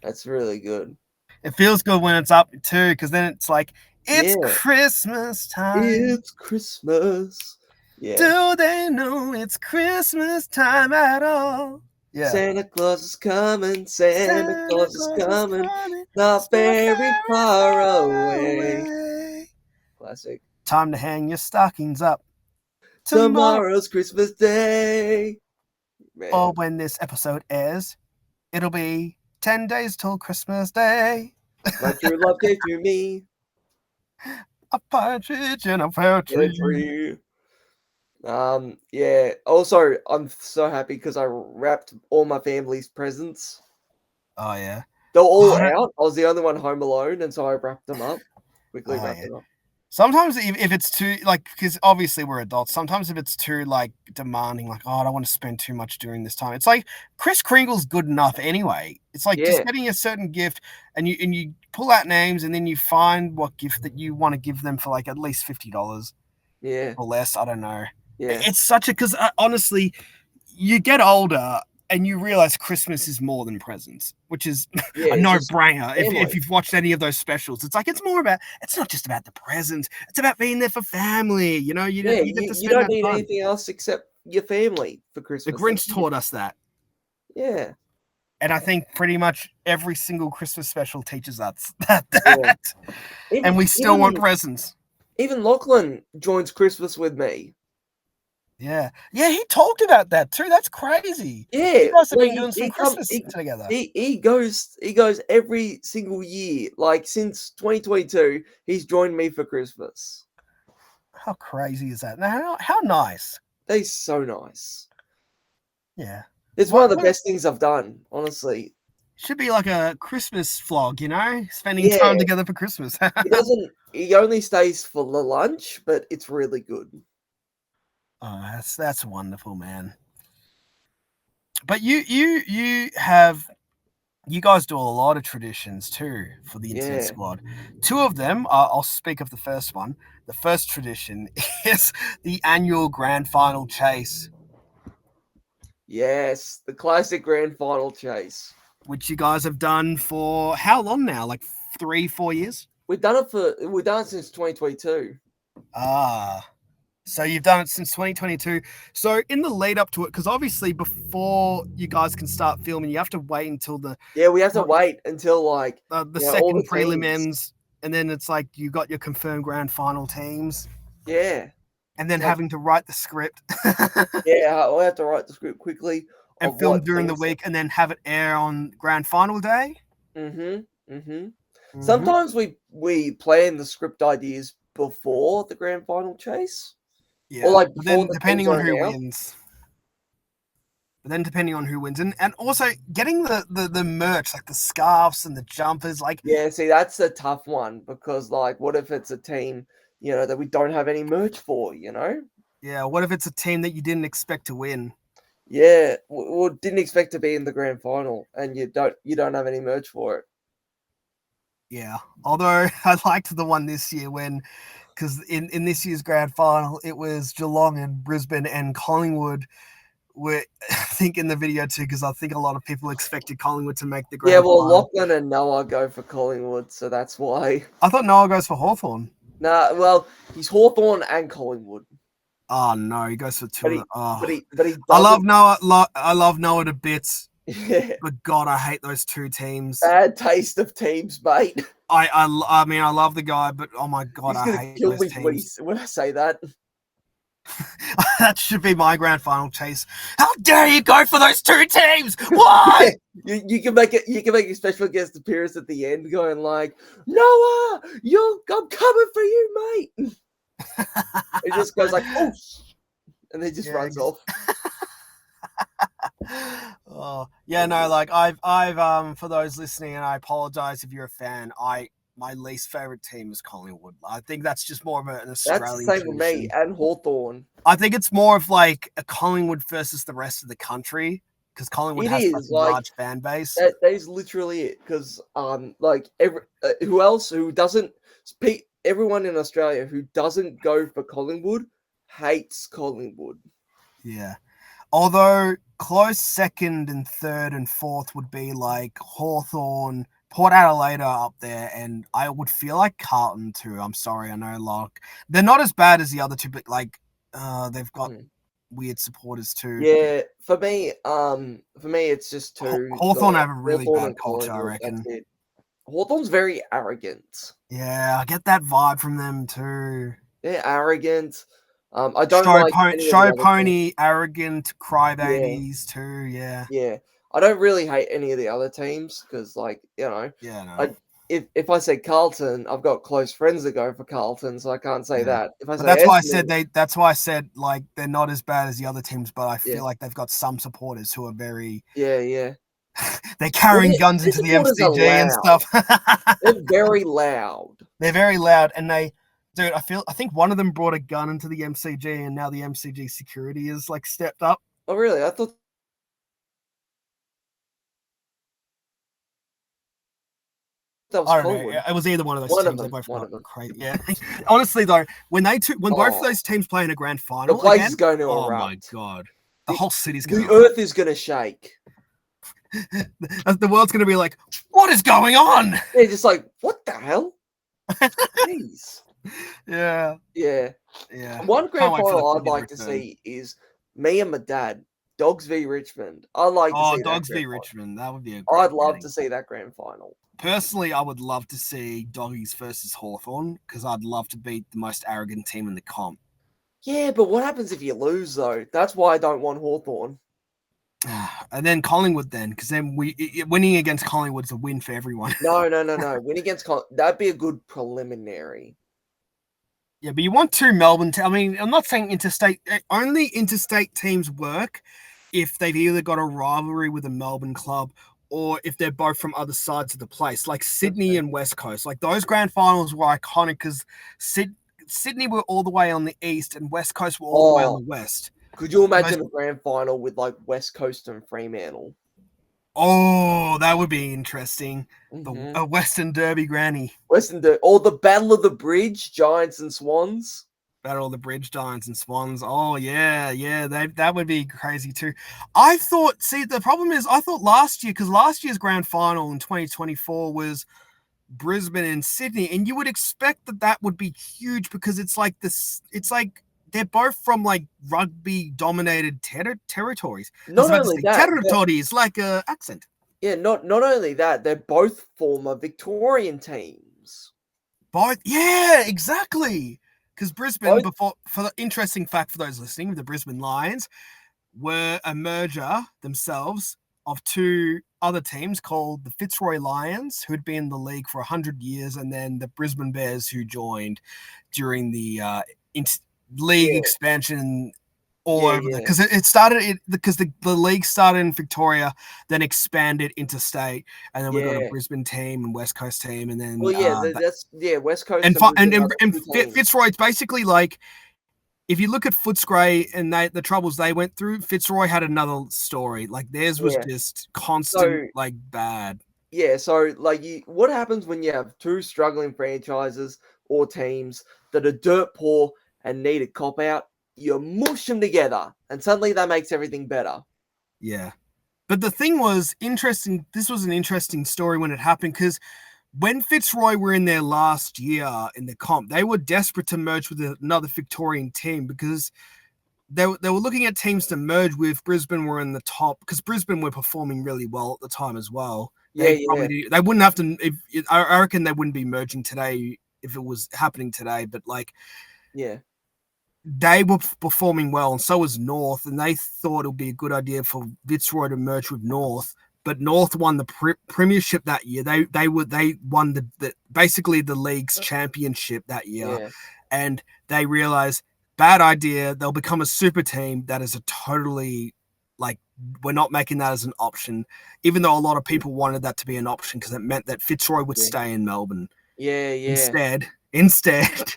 That's really good. It feels good when it's up too, because then it's like, it's Yeah, Christmas time. it's Christmas. Yeah. Do they know it's Christmas time at all? Yeah. Santa Claus is coming, Santa Santa Claus is Claus is coming, coming. It's not not very very far far away. away. Classic. Time to hang your stockings up tomorrow. Tomorrow's Christmas Day. Or Man, when this episode airs, it'll be 10 days till Christmas Day. my true love gave to me A partridge in a pear in a tree. tree. Yeah. Also, I'm so happy because I wrapped all my family's presents. Oh, yeah. They're all Oh, out. I was the only one home alone, and so I wrapped them up. Quickly oh, wrapped yeah. them up. Sometimes if it's too, like, because obviously we're adults, sometimes if it's too, like, demanding, like, oh, I don't want to spend too much during this time. It's like, Kris Kringle's good enough anyway. It's like just Yeah, getting a certain gift and you pull out names and then you find what gift that you want to give them for, like, at least $50 yeah, or less. I don't know. yeah, It's such a, because honestly, you get older and you realize Christmas is more than presents, which is yeah. a It's just no-brainer. If family. you've watched any of those specials, it's like it's not just about the presents. It's about being there for family. Yeah, You get to you spend don't that need time. anything else except your family for The Christmas. That's Grinch it. taught us that. Yeah. And I think pretty much every single Christmas special teaches us that. Yeah. And we still want presents. Even Lachlan joins Christmas with me. Yeah. Yeah, he talked about that too. That's crazy. Yeah, You guys have like been doing some Christmas together. he goes every single year. Like since 2022, he's joined me for Christmas. How crazy is that? Now, how nice. They're so nice. Yeah. It's one of the best things I've done, honestly. Should be like a Christmas vlog, you know? Spending time together for Christmas. He only stays for the lunch, but it's really good. Oh, that's wonderful, man. But you guys do a lot of traditions too for the Internet Squad. Two of them, I'll speak of the first one. The first tradition is the annual grand final chase. Yes, the classic grand final chase. Which you guys have done for how long now? Like 3-4 years? We've done it since 2022. So you've done it since 2022. So in the lead up to it, because obviously before you guys can start filming, you have to wait until we have to wait until like the second prelim ends, and then it's like you got your confirmed grand final teams. Yeah. And then having to write the script. Yeah, I have to write the script quickly. And film during the week and then have it air on grand final day. Sometimes we plan the script ideas before the grand final chase. Yeah. Or like before depending on who wins. But then depending on who wins. And also getting the merch, like the scarves and the jumpers, like see, that's a tough one because like what if it's a team, that we don't have any merch for, Yeah, what if it's a team that you didn't expect to win? Yeah, well, didn't expect to be in the grand final, and you don't have any merch for it. Yeah, although I liked the one this year because in this year's grand final, it was Geelong and Brisbane and Collingwood were, I think, in the video too, because I think a lot of people expected Collingwood to make the grand final. Yeah, well, Lachlan and Noah go for Collingwood, so that's why. I thought Noah goes for Hawthorn. Nah, well, he's Hawthorn and Collingwood. Oh no, he goes for two. But he I love Noah. I love Noah to bits. Yeah. But God, I hate those two teams. Bad taste of teams, mate. I mean, I love the guy, but oh my God, I hate those teams. When I say that. That should be my grand final chase. How dare you go for those two teams? Why? You can make it. You can make a special guest appearance at the end, going like, "Noah, I'm coming for you, mate." It just goes like, "Oh," and then just runs off. Oh yeah, no, like I've for those listening, and I apologize if you're a fan. My least favorite team is Collingwood. I think that's just more of an Australian. That's the same with me and Hawthorn. I think it's more of like a Collingwood versus the rest of the country because Collingwood has such a large fan base. That is literally it. Because like everyone in Australia who doesn't go for Collingwood hates Collingwood. Yeah. Although close second and third and fourth would be like Hawthorn, Port Adelaide are up there, and I would feel like Carlton too. I'm sorry, I know like they're not as bad as the other two, but like they've got weird supporters too. Yeah, for me it's just two. Hawthorn have a really bad culture, I reckon. Hawthorn's very arrogant. Yeah, I get that vibe from them too. They're arrogant. I don't show pony, arrogant crybabies too. Yeah. Yeah. I don't really hate any of the other teams because, like, Yeah, no. If I say Carlton, I've got close friends that go for Carlton, so I can't say that. That's why I said like they're not as bad as the other teams, but I feel like they've got some supporters who are very yeah. They're carrying guns into the MCG and stuff. They're very loud. They're very loud, and I think one of them brought a gun into the MCG, and now the MCG security is like stepped up. Oh, really? I thought that was Collingwood. It was either one of those teams. They both got crazy. Yeah. Honestly, though, when both of those teams play in a grand final, the place is going to erupt. Oh my God, the whole city's going. The earth is going to shake. The world's going to be like, what is going on? They're just like, what the hell? Jeez. Yeah. One grand final I'd like to see is me and my dad Dogs v Richmond. I'd like to Oh, see that Dogs v grand final. Richmond. That would be a great I'd love meeting. to see that grand final. Personally, I would love to see Doggies versus Hawthorn because I'd love to beat the most arrogant team in the comp. Yeah, but what happens if you lose, though? That's why I don't want Hawthorn. And then Collingwood, then, because then winning against Collingwood is a win for everyone. No. Win against that'd be a good preliminary. Yeah, but you want two Melbourne. I mean, I'm not saying interstate. Only interstate teams work if they've either got a rivalry with a Melbourne club or if they're both from other sides of the place, like Sydney and West Coast. Like those grand finals were iconic because Sydney were all the way on the east and West Coast were all the way on the west. Could you imagine a grand final with like West Coast and Fremantle? Oh, that would be interesting. Mm-hmm. A Western Derby granny. Or the Battle of the Bridge, Giants and Swans. Battle of the Bridge, Giants and Swans. Oh yeah, that would be crazy too. I thought. See, the problem is, I thought last year because last year's grand final in 2024 was Brisbane and Sydney, and you would expect that would be huge because it's like this. It's like they're both from like rugby dominated territories. Not only that, territories like a accent. Yeah, not only that, they're both former Victorian teams. Both, yeah, exactly. Because Brisbane, for the interesting fact for those listening, the Brisbane Lions were a merger themselves of two other teams called the Fitzroy Lions, who had been in the league for 100 years, and then the Brisbane Bears, who joined during the league expansion all over because it started because the league started in Victoria, then expanded interstate, and then we got a Brisbane team and West Coast team, and then West Coast and Fitzroy. It's basically like if you look at Footscray and the troubles they went through, Fitzroy had another story. Like theirs was just constant, like bad. Yeah, so like what happens when you have two struggling franchises or teams that are dirt poor and need a cop out? You mush them together, and suddenly that makes everything better. Yeah. But the thing was interesting. This was an interesting story when it happened because when Fitzroy were in their last year in the comp, they were desperate to merge with another Victorian team because they were looking at teams to merge with. Brisbane were in the top because Brisbane were performing really well at the time as well. They wouldn't have to. I reckon they wouldn't be merging today if it was happening today. But like, they were performing well, and so was North, and they thought it would be a good idea for Fitzroy to merge with North. But North won the premiership that year. They won the basically the league's championship that year, and they realized bad idea. They'll become a super team that is a totally like we're not making that as an option, even though a lot of people wanted that to be an option because it meant that Fitzroy would stay in Melbourne. Instead,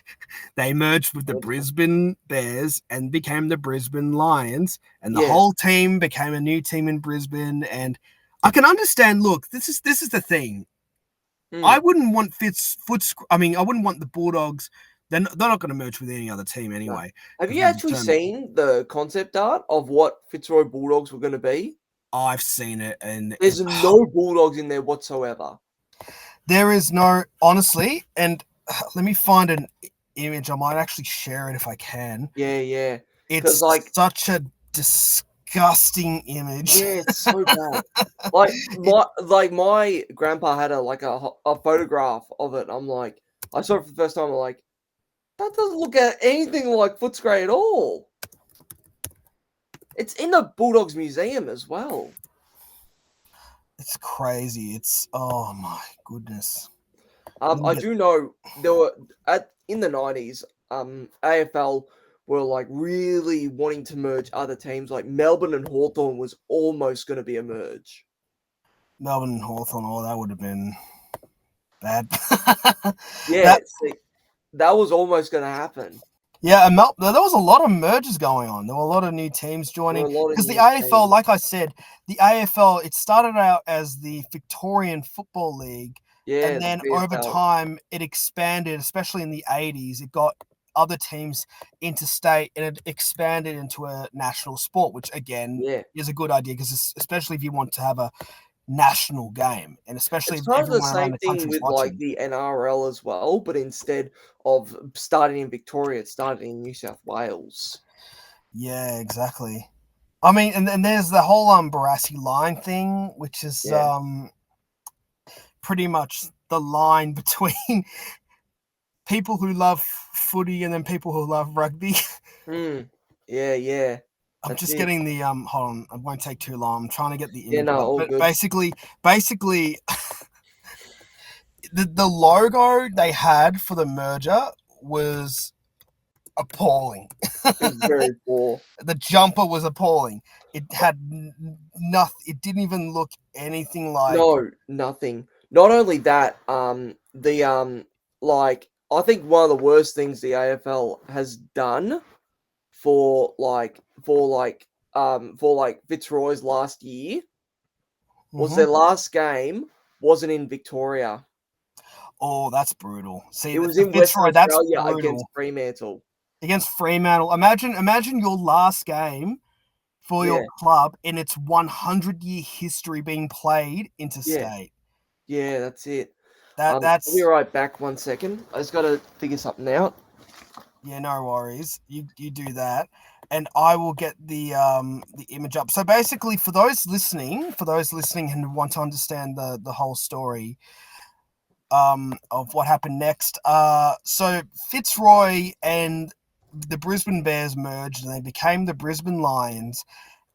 they merged with the Brisbane Bears and became the Brisbane Lions, and the whole team became a new team in Brisbane. And I can understand. Look, this is the thing. I wouldn't want I wouldn't want the Bulldogs. They're not going to merge with any other team anyway. No. Have you actually seen the concept art of what Fitzroy Bulldogs were going to be? I've seen it, and there's no Bulldogs in there whatsoever. There is no, honestly, and let me find an image. I might actually share it if I can. Yeah. It's like such a disgusting image. Yeah, it's so bad. my grandpa had a photograph of it. I'm like, I saw it for the first time. I'm like, that doesn't look at anything like Footscray at all. It's in the Bulldogs Museum as well. It's crazy. It's oh my goodness. I do know there were in the 90s, AFL were like really wanting to merge other teams. Like Melbourne and Hawthorn was almost going to be a merge. Melbourne and Hawthorn, that would have been bad. That was almost going to happen. Yeah, and there was a lot of mergers going on. There were a lot of new teams joining because the AFL, like I said, the AFL, it started out as the Victorian Football League. Yeah, and then over time it expanded, especially in the 80s. It got other teams interstate and it expanded into a national sport, which again is a good idea because especially if you want to have a national game, and especially it's kind of the same thing with watching. Like the NRL as well, but instead of starting in Victoria, it started in New South Wales. Yeah, exactly. I mean, and there's the whole Barassi line thing, which is Yeah. pretty much the line between people who love footy and then people who love rugby. Yeah, yeah. I'm That's just it. getting the hold on, it won't take too long. I'm trying to get the Yeah, image no, up. all But good. basically the logo they had for the merger was appalling. It was very poor. The jumper was appalling. It had nothing. It didn't even look anything like. No, nothing. Not only that, like I think one of the worst things the AFL has done for Fitzroy's last year was Mhm. their last game wasn't in Victoria. Oh, that's brutal. See, It was the in Western Fitzroy, that's Australia against brutal. Fremantle. Against Fremantle. Imagine your last game for your Yeah, club in its 100-year history being played yeah, interstate. yeah, that's it. I'll be That's right back 1 second. I just gotta figure something out. yeah, no worries. You do that, and I will get the image up. So basically, for those listening and want to understand the whole story of what happened next, so Fitzroy and the Brisbane Bears merged and they became the Brisbane Lions.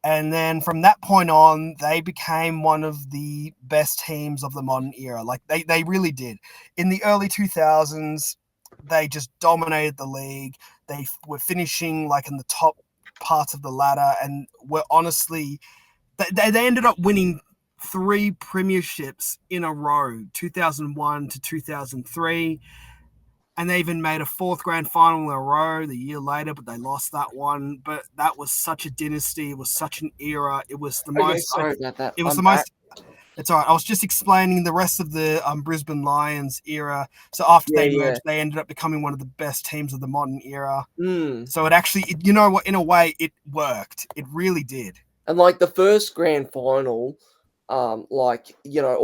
And then from that point on, they became one of the best teams of the modern era. Like they really did. In the early 2000s, they just dominated the league. They were finishing like in the top parts of the ladder and were honestly, they ended up winning 3 premierships in a row, 2001 to 2003. And they even made a fourth grand final in a row the year later, but they lost that one. But that was such a dynasty. It was such an era. It was the Okay, most. sorry about that. It was I'm the back. most. It's all right. I was just explaining the rest of the Brisbane Lions era. So after Yeah, they yeah. merged, they ended up becoming one of the best teams of the modern era. Mm. So it actually, you know what? In a way, it worked. It really did. And like the first grand final, all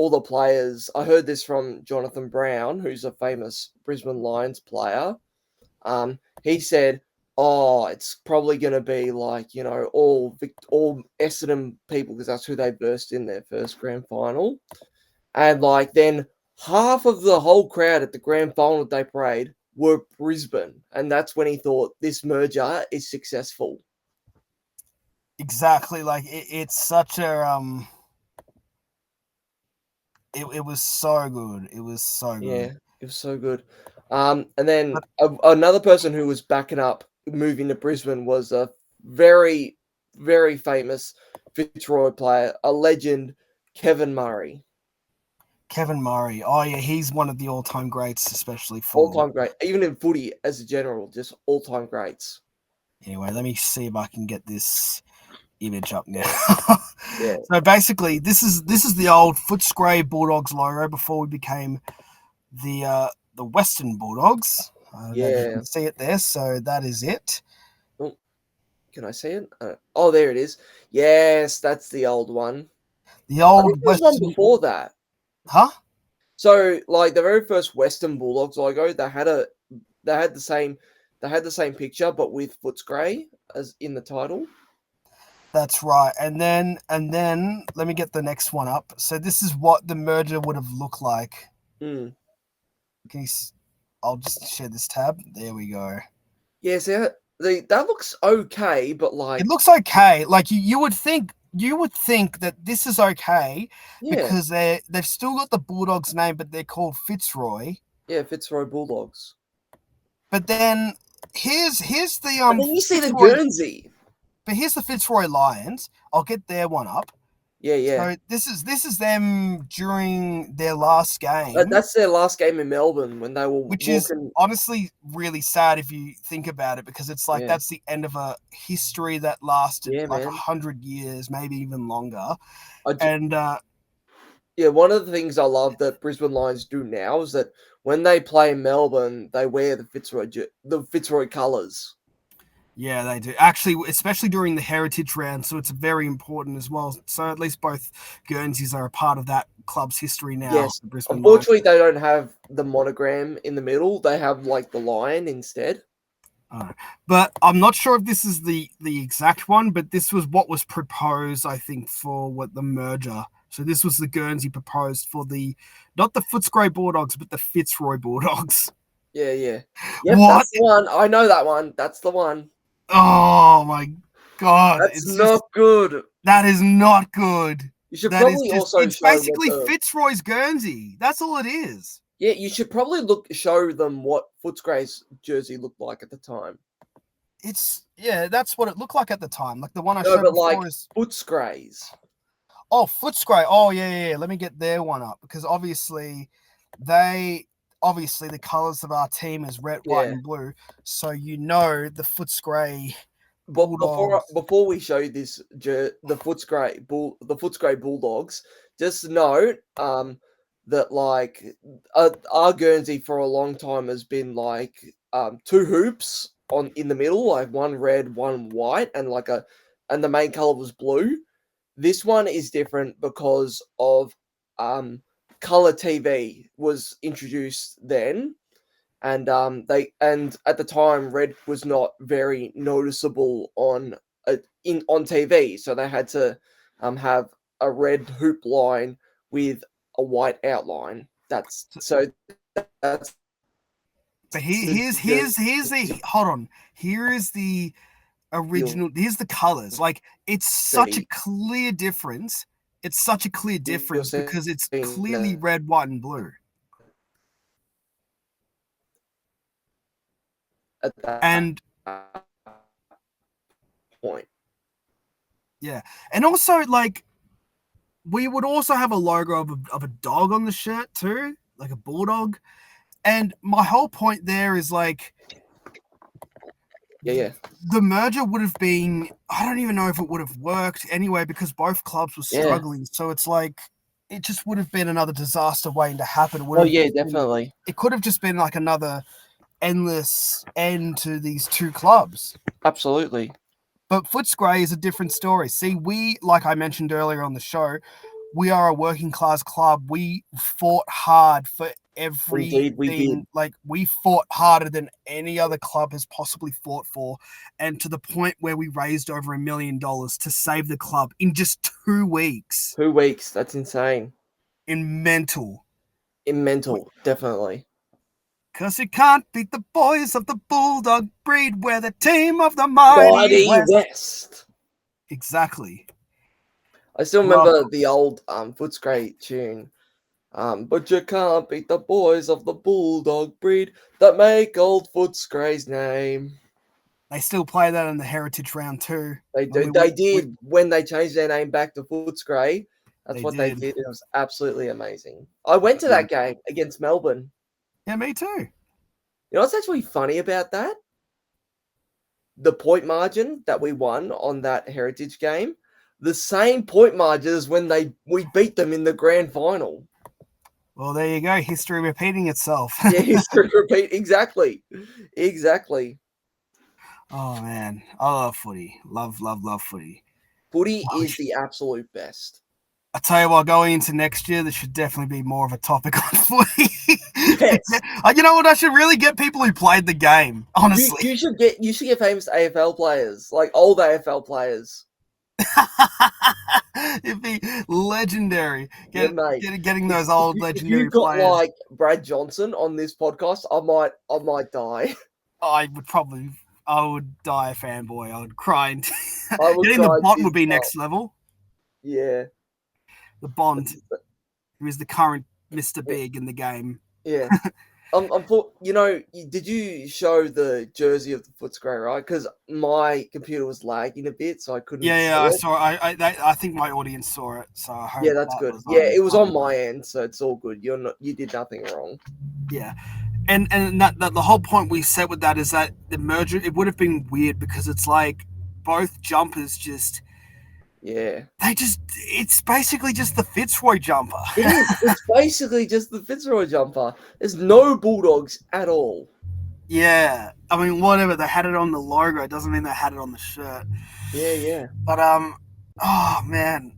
the players. I heard this from Jonathan Brown, who's a famous Brisbane Lions player. He said, "Oh, it's probably going to be like all Essendon people because that's who they burst in their first grand final." And like then half of the whole crowd at the grand final day parade were Brisbane, and that's when he thought this merger is successful. Exactly. Like it's such a. It was so good. It was so good. Yeah, it was so good. And then But another person who was backing up moving to Brisbane was a very, very famous Fitzroy player, a legend, Kevin Murray, Kevin Murray. Oh yeah, he's one of the all-time greats, especially all for. time great, even in footy as a general, just all time greats. Anyway, let me see if I can get this image up now. Yeah, yeah, So basically, this is the old Footscray Bulldogs logo before we became the Western Bulldogs. I don't know if you yeah. can see it there. So that is it. Oh, can I see it? Oh, there it is. Yes, that's the old one. The I think old there's one Western, before that. huh? So, like the very first Western Bulldogs logo, they had the same picture, but with Footscray as in the title. That's right. And then let me get the next one up. So this is what the merger would have looked like. Mm. Can you? I'll just share this tab. There we go. Yeah, so that looks okay, but It like, looks okay. Like you would think that this is okay yeah, because they've still got the Bulldogs name, but they're called Fitzroy. yeah, Fitzroy Bulldogs. But then here's the And then you see the Fitzroy, Guernsey. but here's the Fitzroy Lions. I'll get their one up. Yeah, yeah. So this is them during their last game, That's their last game in Melbourne when they were which is walking. honestly really sad if you think about it, because it's like Yeah, that's the end of a history that lasted yeah, like man. 100 years, maybe even longer. I ju- And yeah, one of the things I love that Brisbane Lions do now is that when they play in Melbourne, they wear the Fitzroy colours. yeah, they do. Actually, especially during the heritage round, so it's very important as well. So at least both Guernseys are a part of that club's history now, Yes. the Brisbane Lions. Unfortunately, they don't have the monogram in the middle. They have like the lion instead. But I'm not sure if this is the exact one, but this was what was proposed, I think, for what the merger. So this was the Guernsey proposed for the not the Footscray Bulldogs, but the Fitzroy Bulldogs. Yeah, yeah. Yep, What? that's the one. I know that one. That's the one. Oh my god! That's It's just not good. that is not good. You should That is probably just also it's show what basically the Fitzroy's Guernsey. That's all it is. yeah. You should probably show them what Footscray's jersey looked like at the time. Yeah, that's what it looked like at the time. Like the one I No, showed but like before is Footscray's. oh Footscray. Oh yeah. Let me get their one up because they obviously the colours of our team is red, white, Yeah. and blue. So the Footscray But Bulldogs. before we show you this, the Footscray Bulldogs, just note that like our Guernsey for a long time has been like two hoops on in the middle, like one red, one white, and the main color was blue. This one is different because of color TV was introduced then, and at the time red was not very noticeable on TV, so they had to have a red hoop line with a white outline. That's But the here's the hold on. Here is the you'll original. Here's the colors. Like it's such a see clear difference. It's such a clear you'll difference see because it's clearly that red, white, and blue. at that And point. yeah, and also like we would also have a logo of a dog on the shirt too, like a bulldog. And my whole point there is like Yeah. the merger would have been, I don't even know if it would have worked anyway because both clubs were Yeah. struggling. So it's like, it just would have been another disaster waiting to happen. Oh yeah, definitely. It could have just been like another endless end to these two clubs. Absolutely. But Footscray is a different story. See, like I mentioned earlier on the show, we are a working class club. We fought hard for Indeed, we did. everything. Like we fought harder than any other club has possibly fought for, and to the point where we raised over $1 million to save the club in just 2 weeks. 2 weeks. That's insane. In mental, Definitely. because you can't beat the boys of the Bulldog breed. We're the team of the mighty Mighty West. West. Exactly. I still remember the old Footscray tune. But you can't beat the boys of the Bulldog breed that make old Footscray's name. They still play that in the Heritage Round too. They do. They did when they changed their name back to Footscray. That's what they did. It was absolutely amazing. I went to that game against Melbourne. Yeah, me too. You know what's actually funny about that? The point margin that we won on that Heritage game, the same point margin as when we beat them in the grand final. Well, there you go. History repeating itself. Yeah, history repeat. Exactly. Oh man, I love footy. Love footy. Footy is the absolute best. I tell you what, going into next year, there should definitely be more of a topic on footy. Yes. You know what? I should really get people who played the game. Honestly, you should get famous AFL players, like old AFL players. It'd be legendary. Mate. Getting those old legendary If you got players. like Brad Johnson on this podcast, I might die. I would die a fanboy. I would cry. Getting the Bond would be next level. Yeah. The Bond, who is the current Mr. Big in the game. Yeah. Did you show the jersey of the Footscray, right? Because my computer was lagging a bit, so I couldn't. Yeah, I saw. I think my audience saw it, so I hope. Yeah, that's good. It was on my end, so it's all good. You did nothing wrong. Yeah, and that the whole point we said with that is that the merger, it would have been weird because it's like both jumpers just. Yeah. It's basically just the Fitzroy jumper. It is. It's basically just the Fitzroy jumper. There's no Bulldogs at all. Yeah. I mean, whatever. They had it on the logo. It doesn't mean they had it on the shirt. Yeah. But, oh, man.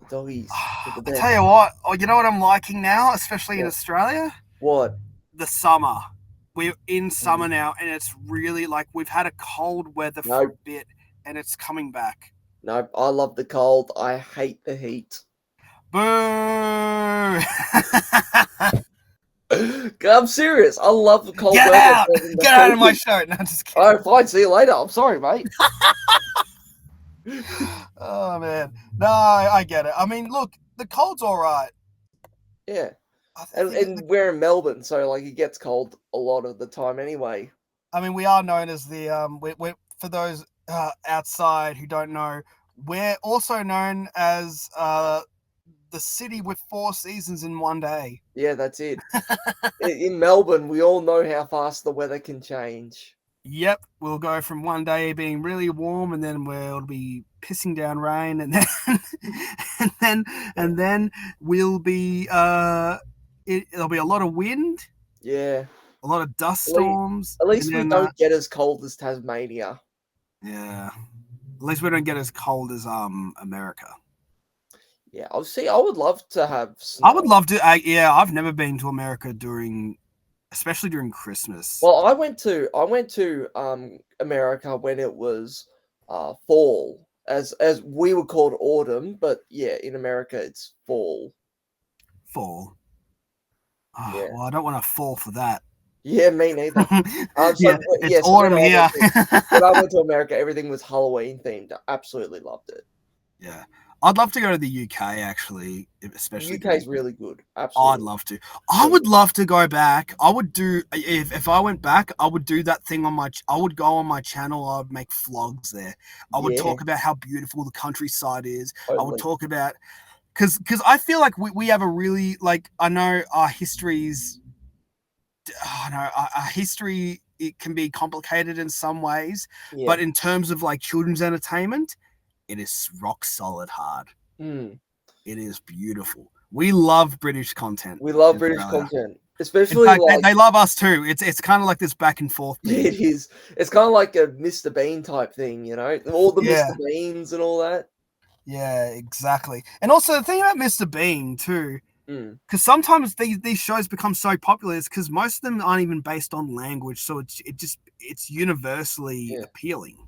Doggies. I tell you what. Oh, you know what I'm liking now, especially in Australia? What? The summer. we're in summer now, and it's really like we've had a cold weather for a bit, and it's coming back. No, I love the cold. I hate the heat. Boo! I'm serious. I love the cold Get weather out! more than the Get out of my heat. show! No, I'm just kidding. All right, fine. See you later. I'm sorry, mate. Oh man, no, I get it. I mean, look, the cold's all right. Yeah, I and think we're in Melbourne, so like it gets cold a lot of the time anyway. I mean, we are known as the we're for those outside who don't know, we're also known as the city with 4 seasons in one day. Yeah, that's it. In Melbourne, we all know how fast the weather can change. Yep, we'll go from one day being really warm, and then we'll be pissing down rain, and then and then we'll be there'll be a lot of wind, Yeah, a lot of dust at least, storms, at least and we then don't get as cold as Tasmania. yeah, at least we don't get as cold as America. Yeah, I'll see. I would love to have snow. I would love to. Yeah, I've never been to America especially during Christmas. Well, I went to America when it was fall, as we were called autumn, but yeah, in America it's fall. Fall. Oh, Yeah. well, I don't want to fall for that. Yeah, me neither. Yeah, it's autumn here. When I went to America, everything was Halloween themed. I absolutely loved it. Yeah, I'd love to go to the UK actually, especially. The UK is really good. Absolutely. I'd love to. I would love to go back. I would do if I went back. I would do that thing on my. I would go on my channel. I would make vlogs there. I would talk about how beautiful the countryside is. Totally. I would talk about because I feel like we have a really like I know our histories. I know our history it can be complicated in some ways, but in terms of like children's entertainment, it is rock solid hard. It is beautiful. We love British content. We love British content, especially in fact, they love us too. It's kind of like this back and forth thing. It is. It's kind of like a Mr. Bean type thing, you know, all the Mr. Beans and all that. Yeah, exactly. And also the thing about Mr. Bean too, because sometimes these shows become so popular is because most of them aren't even based on language, so it's universally appealing.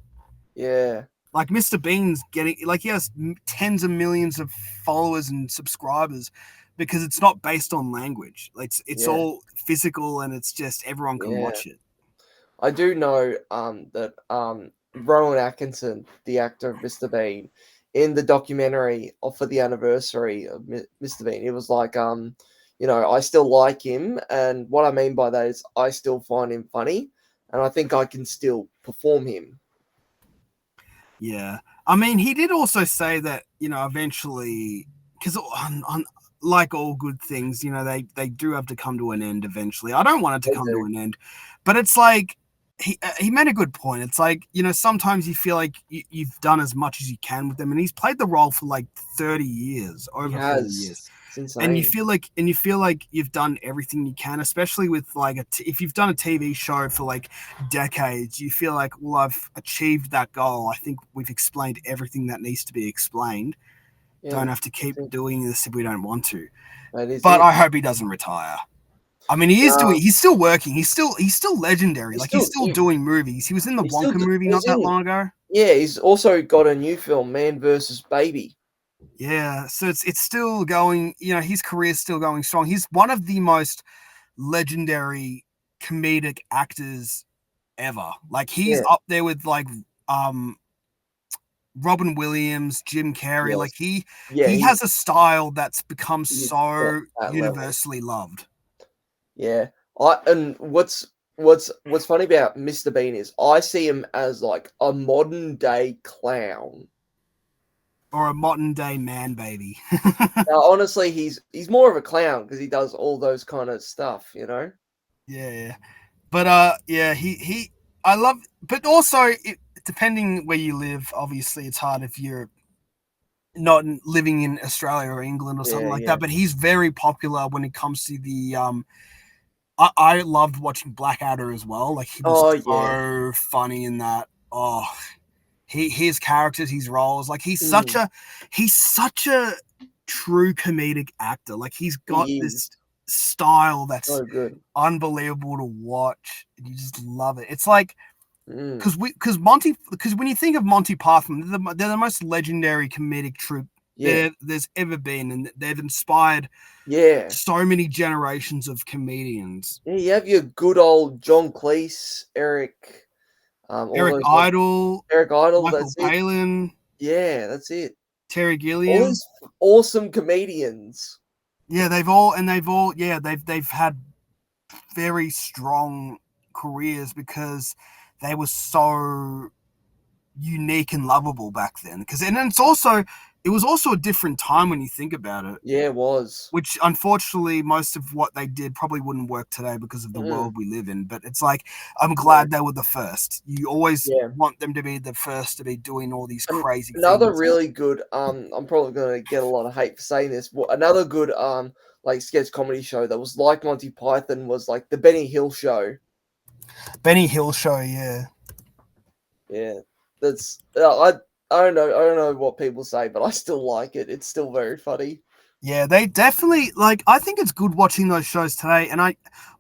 Yeah. Like Mr. Bean's getting he has tens of millions of followers and subscribers because it's not based on language. It's all physical and it's just everyone can watch it. I do know that Rowan Atkinson, the actor of Mr. Bean, in the documentary for the anniversary of Mr. Bean, it was like you know, I still like him, and what I mean by that is I still find him funny, and I think I can still perform him. Yeah. I mean, he did also say that, you know, eventually, because on like all good things, you know, they do have to come to an end eventually. I don't want it to come to an end, but it's like, he made a good point. It's like, you know, sometimes you feel like you've done as much as you can with them, and he's played the role for like 30 years, over 30 years. And you feel like you've done everything you can, especially with like if you've done a TV show for like decades, you feel like, well, I've achieved that goal. I think we've explained everything that needs to be explained. Don't have to keep doing this if we don't want to. But I hope he doesn't retire. I mean, he is he's still working. He's still legendary. He's still doing movies. He was in the Wonka movie not that long ago. Yeah, he's also got a new film, Man vs. Baby. Yeah, so it's still going, you know, his career's still going strong. He's one of the most legendary comedic actors ever. Like he's up there with like Robin Williams, Jim Carrey. Like he has a style that's become so universally loved. Yeah. And what's funny about Mr. Bean is I see him as like a modern day clown. Or a modern day man baby. Now, honestly, he's more of a clown because he does all those kind of stuff, you know? Yeah. But he I love, but also depending where you live, obviously it's hard if you're not living in Australia or England or something like that. But he's very popular when it comes to the I loved watching Blackadder as well. Like he was so funny in that. Oh, his characters, his roles, like he's such a true comedic actor. Like he's got this style that's So good. unbelievable to watch. You just love it. It's like Mm. because when you think of Monty Python, they're the most legendary comedic troupe Yeah. there's ever been, and they've inspired Yeah. so many generations of comedians. Yeah, you have your good old John Cleese, Eric, all Eric those ones. Idle, Eric Idle, Michael that's it. Palin, Yeah, that's it. Terry All Gilliam. these awesome comedians. Yeah, they've had very strong careers because they were so unique and lovable back then. Because and it was also a different time when you think about it. Yeah, it was. Which unfortunately, most of what they did probably wouldn't work today because of the Mm, world we live in. But it's like I'm no, glad they were the first. You always yeah. want them to be the first to be doing all these And crazy another things. really good, I'm probably gonna get a lot of hate for saying this, but another good, like, sketch comedy show that was like Monty Python was, like, The Benny Hill Show. Benny Hill show, yeah. Yeah. That's, I don't know what people say, but I still like it. It's still very funny. Yeah, they definitely like. I think it's good watching those shows today, and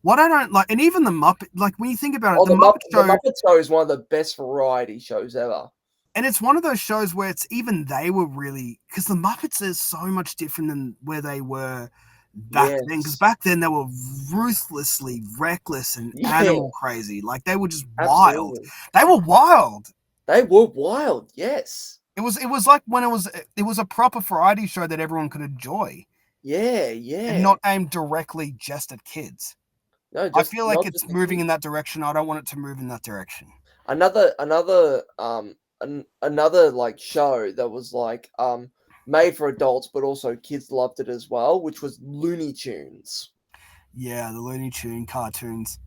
what I don't like, and even the Muppet. Like when you think about it, Oh, the Muppet The Show, Muppet Show is one of the best variety shows ever. and it's one of those shows where it's even they were really because the Muppets is so much different than where they were back then. Because Yes. back then they were ruthlessly reckless and Yeah, animal crazy. Like they were just wild. absolutely. They were wild. They were wild, yes. It was like when it was a proper variety show that everyone could enjoy Yeah, and yeah. not aimed directly just at kids. No, I just feel like not it's just the moving kid. in that direction. I don't want it to move in that direction. Another like show that was like made for adults but also kids loved it as well, which was Looney Tunes. Yeah, the Looney Tune cartoons.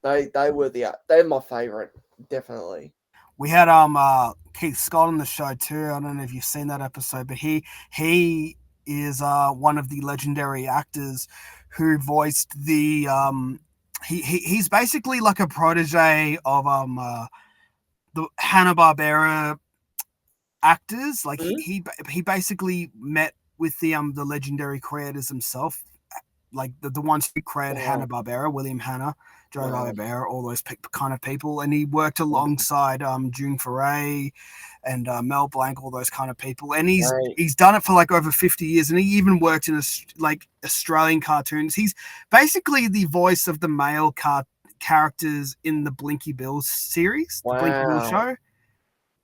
They're my favorite, definitely. We had Keith Scott on the show too. I don't know if you've seen that episode, but he is one of the legendary actors who voiced the he's basically like a protege of the Hanna-Barbera actors. Like Mhm. he basically met with the legendary creators himself, like the ones who created Wow, Hanna-Barbera, William Hanna, Joe wow, Barbera, all those kind of people, and he worked wow, alongside June Foray and Mel Blanc, all those kind of people, and right. he's done it for like over 50 years, and he even worked in like Australian cartoons. He's basically the voice of the male characters in the Blinky Bill series, the Blinky Bill Wow. show.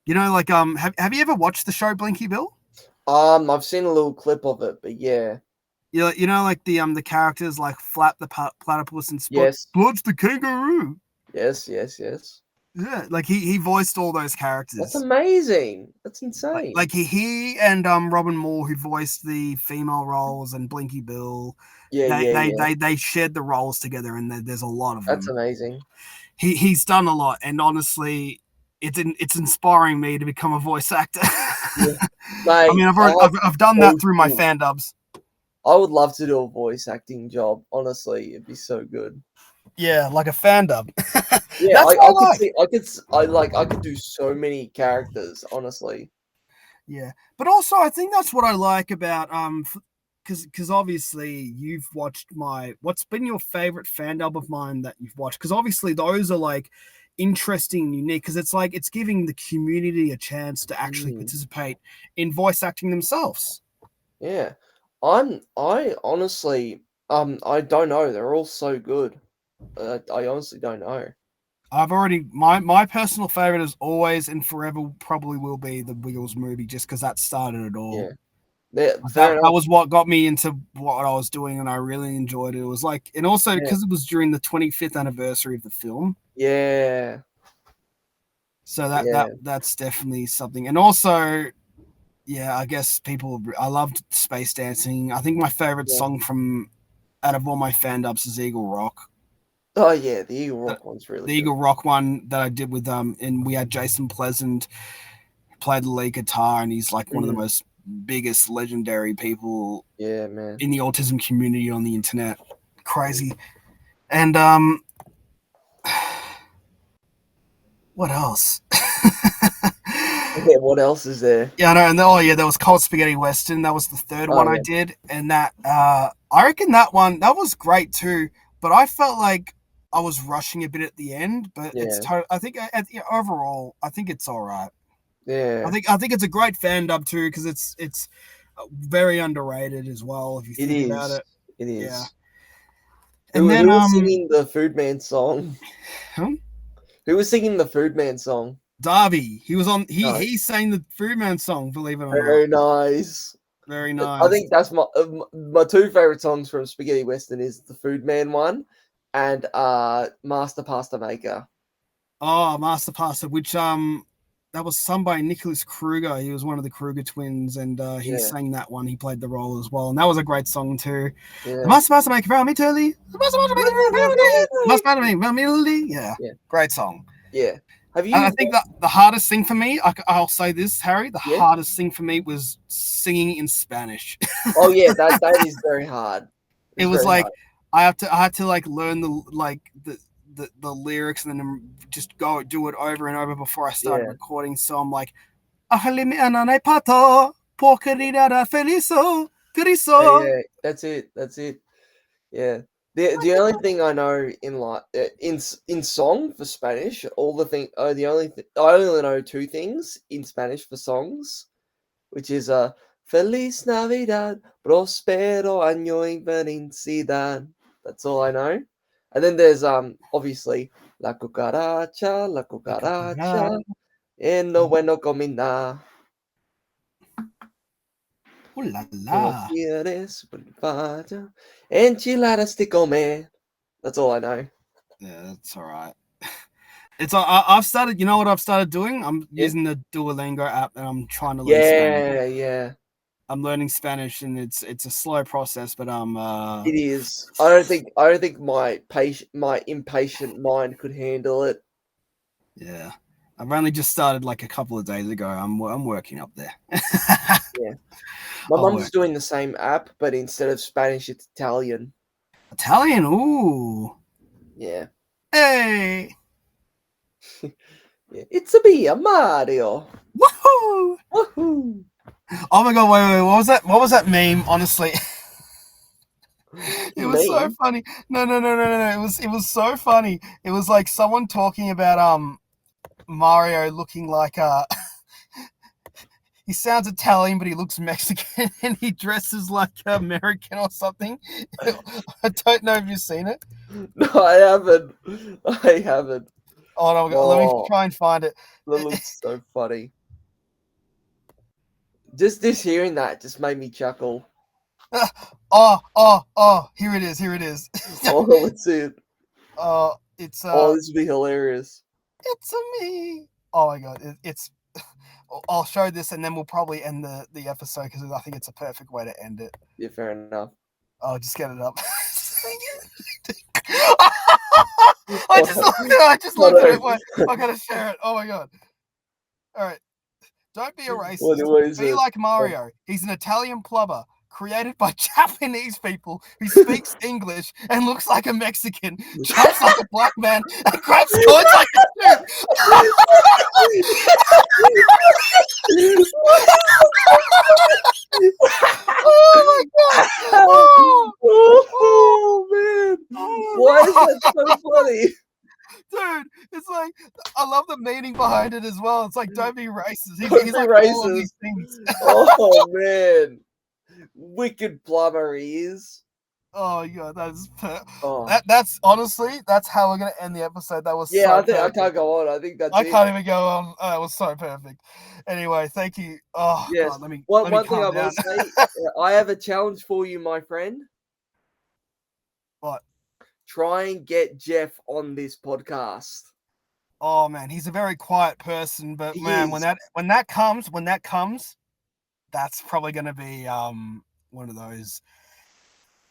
You know, like have you ever watched the show Blinky Bill? I've seen a little clip of it, but yeah. You know, like the characters like Flap the platypus and Yes. Splodge the kangaroo. Yes, yes, yes. Yeah, like he voiced all those That's characters. amazing. That's Like insane. he and Robin Moore, who voiced the female roles, and Blinky Bill, Yeah, yeah, yeah. they shared the roles together, and there's a lot of That's them. amazing. He's done a lot, and honestly, it's inspiring me to become a voice actor. Yeah. I mean, Mate, I've done that through my fan dubs. I would love to do a voice acting job. Honestly, it'd be so good. Yeah, like a fan dub. Yeah, That's what I like. I could do so many characters, honestly. Yeah, but also I think that's what I like about because obviously you've watched what's been your favorite fan dub of mine that you've watched, because obviously those are like interesting and unique because it's like it's giving the community a chance to actually Mm, participate in voice acting themselves. yeah. I honestly, I don't know. They're all so good. I honestly don't know. I've already my personal favorite is always and forever probably will be the Wiggles movie, just because that started it all. Yeah. Yeah, Like fair that enough. was what got me into what I was doing, and I really enjoyed it. It was like, and also Yeah. because it was during the 25th anniversary of the film, Yeah. so Yeah. that's definitely something. And also, yeah, I guess I loved Space Dancing. I think my favorite Yeah. song from out of all my fan dubs is Eagle Rock. Oh yeah, the Eagle The, Rock one's really the good. Eagle Rock one that I did with and we had Jason Pleasant played the lead guitar, and he's like one of the Mm, most biggest legendary people yeah, man. in the autism community on the internet. Mm. Crazy. And what else? Yeah, what else is there? Yeah, I know. And oh yeah, there was Cold Spaghetti Western. That was the third Oh one I yeah. did, and that I reckon that was great too, but I felt like I was rushing a bit at the end. But it's Yeah, I think overall, I think it's all right. yeah, I think it's a great fan dub too because it's very underrated as well if you it think about is. it. It Yeah, is. and then Who was singing the Food Man song? huh? Who was singing the Food Man song? Darby, he was on Nice. he sang the Foodman song. Believe it or not, Very nice. very I nice. think that's my two favorite songs from Spaghetti Western is the Food Man one and Master Pasta Maker. Oh, Master Pasta, which that was sung by Nicholas Kruger. He was one of the Kruger twins, and he Yeah, sang that one. He played the role as well, and that was a great song too. The yeah. Master Pasta make around me telly. The Master Pasta make around me. Master Pasta make around me. Yeah, Yeah, great song. yeah. Have And I you? think that the hardest thing for me, I'll say this, Harry, the Yeah. hardest thing for me was singing in Spanish. Oh yeah, that is very hard. It It's was very like hard. I had to like learn the lyrics and then just go do it over and over before I started Yeah, recording. So I'm like, "Ajalimi ananay pato, porquerida felizo, yeah, Cristo." yeah. That's it. That's it. Yeah. The only thing I know in like in song for Spanish, all the thing the only I only know two things in Spanish for songs, which is Feliz Navidad, Prospero Año y Felicidad. That's all I know. And then there's obviously La La cucaracha, cucaracha, and no bueno comida. ooh la No la. quieres vaya, enchiladas de comer. That's all I know. Yeah, that's all right. I've started. You know what I've started doing? I'm Yeah. using the Duolingo app and I'm trying to learn Spanish. Yeah, yeah. I'm learning Spanish and it's a slow process, but It is. I don't think my impatient mind could handle it. yeah. I've only just started like a couple of days ago. I'm working up there. Yeah. My I'll mum's work. doing the same app, but instead of Spanish, it's Italian. Italian, ooh. Yeah. Hey. Yeah. It's a me, a Mario. Woohoo! Woohoo! Oh my god, wait. What was that? What was that meme? Honestly, it was so Meme? funny. No. It was so funny. It was like someone talking about Mario looking like he sounds Italian, but he looks Mexican, and he dresses like American or something. I don't know if you've seen it. No, I haven't. I haven't. Oh no, let me Oh, try and find it. that looks so funny. Just hearing that just made me chuckle. Oh! Here it is. Here it is. Oh, let's see it. It's Oh, this would be hilarious. it's a me. Oh my god, it's. I'll show this and then we'll probably end the episode because I think it's a perfect way to end it. Yeah, fair enough. I'll just get it up. Hold on. I just Hold looked at it. on. Wait, I gotta share it. Oh my god! All right, don't be a racist. What is Be it? like Oh. Mario. He's an Italian plumber created by Japanese people who speaks English and looks like a Mexican, jumps like a black man, and grabs coins like a dude. Oh my god! Oh, oh, Oh, man. Why is oh that so funny? dude, it's like I love the meaning behind it as well. It's like don't be racist. Don't He's be like all of racist. these things. Oh, man. Wicked plumber he is. Oh yeah, Oh. that's honestly that's how we're gonna end the episode. That was Yeah, so I think I perfect. can't go on. I think that's I it. can't even go on. Oh, that was so perfect. Anyway, thank you. Oh Yes. god, One let me one thing calm I will down. say, I have a challenge for you, my friend. What? Try and get Jeff on this podcast. Oh man, he's a very quiet person, but He man, is. when that comes, that's probably gonna be one of those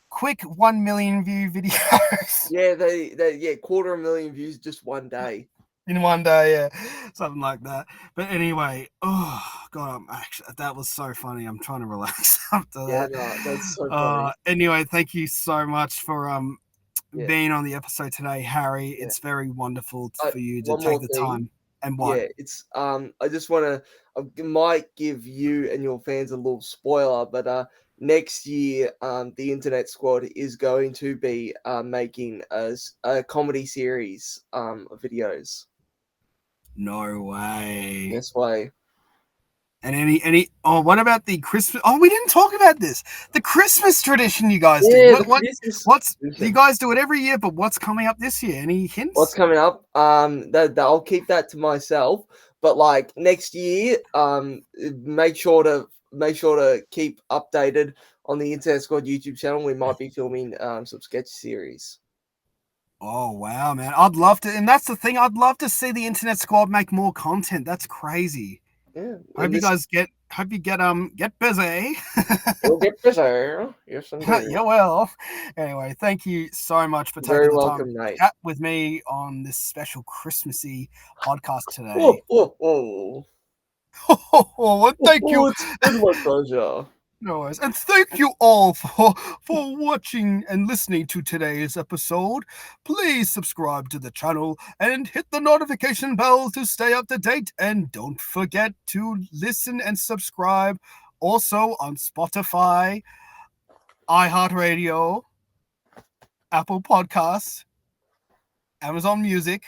quick 1 million view videos. Yeah, they yeah, 250,000 views just one day. In one day, yeah, something like that. But anyway, oh god, I'm actually that was so funny. I'm trying to relax after Yeah, that. no, that's so funny. Anyway, thank you so much for Yeah, being on the episode today, Harry. yeah. It's very wonderful for you to One take more the thing. time. And what? Yeah, it's I just wanna I might give you and your fans a little spoiler, but next year, the Internet Squad is going to be making a comedy series of videos. No way. This way. And what about the Christmas? Oh, we didn't talk about this. The Christmas tradition you guys do. Yeah, the Christmas What's you tradition. guys do it every year, but what's coming up this year? Any What's hints? coming up? I'll keep that to myself. But like next year, make sure to keep updated on the Internet Squad YouTube channel. We might be filming some sketch series. Oh wow, man. I'd love to, and that's the thing, I'd love to see the Internet Squad make more content. That's crazy. Yeah, Hope and you this guys get busy. will get better. Yes, indeed. Yeah, well. Anyway, thank you so much for taking Very the time welcome, to mate. chat with me on this special Christmassy podcast Oh, today. oh, oh. Well, thank you. Oh, it's been my pleasure. No worries. And thank you all for watching and listening to today's episode. Please subscribe to the channel and hit the notification bell to stay up to date. And don't forget to listen and subscribe also on Spotify, iHeartRadio, Apple Podcasts, Amazon Music.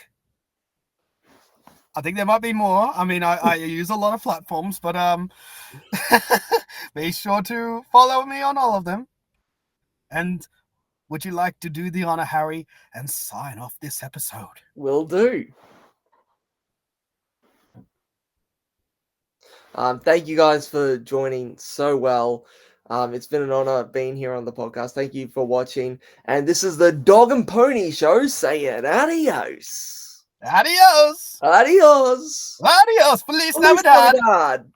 I think there might be more. I mean, I use a lot of platforms, but be sure to follow me on all of them. And would you like to do the honor, Harry, and sign off this episode? Will do. Thank you guys for joining so well. It's been an honor being here on the podcast. Thank you for watching. And this is the Dog and Pony Show saying adios. Adios! Adios. Adios! Feliz Feliz Navidad! Navidad.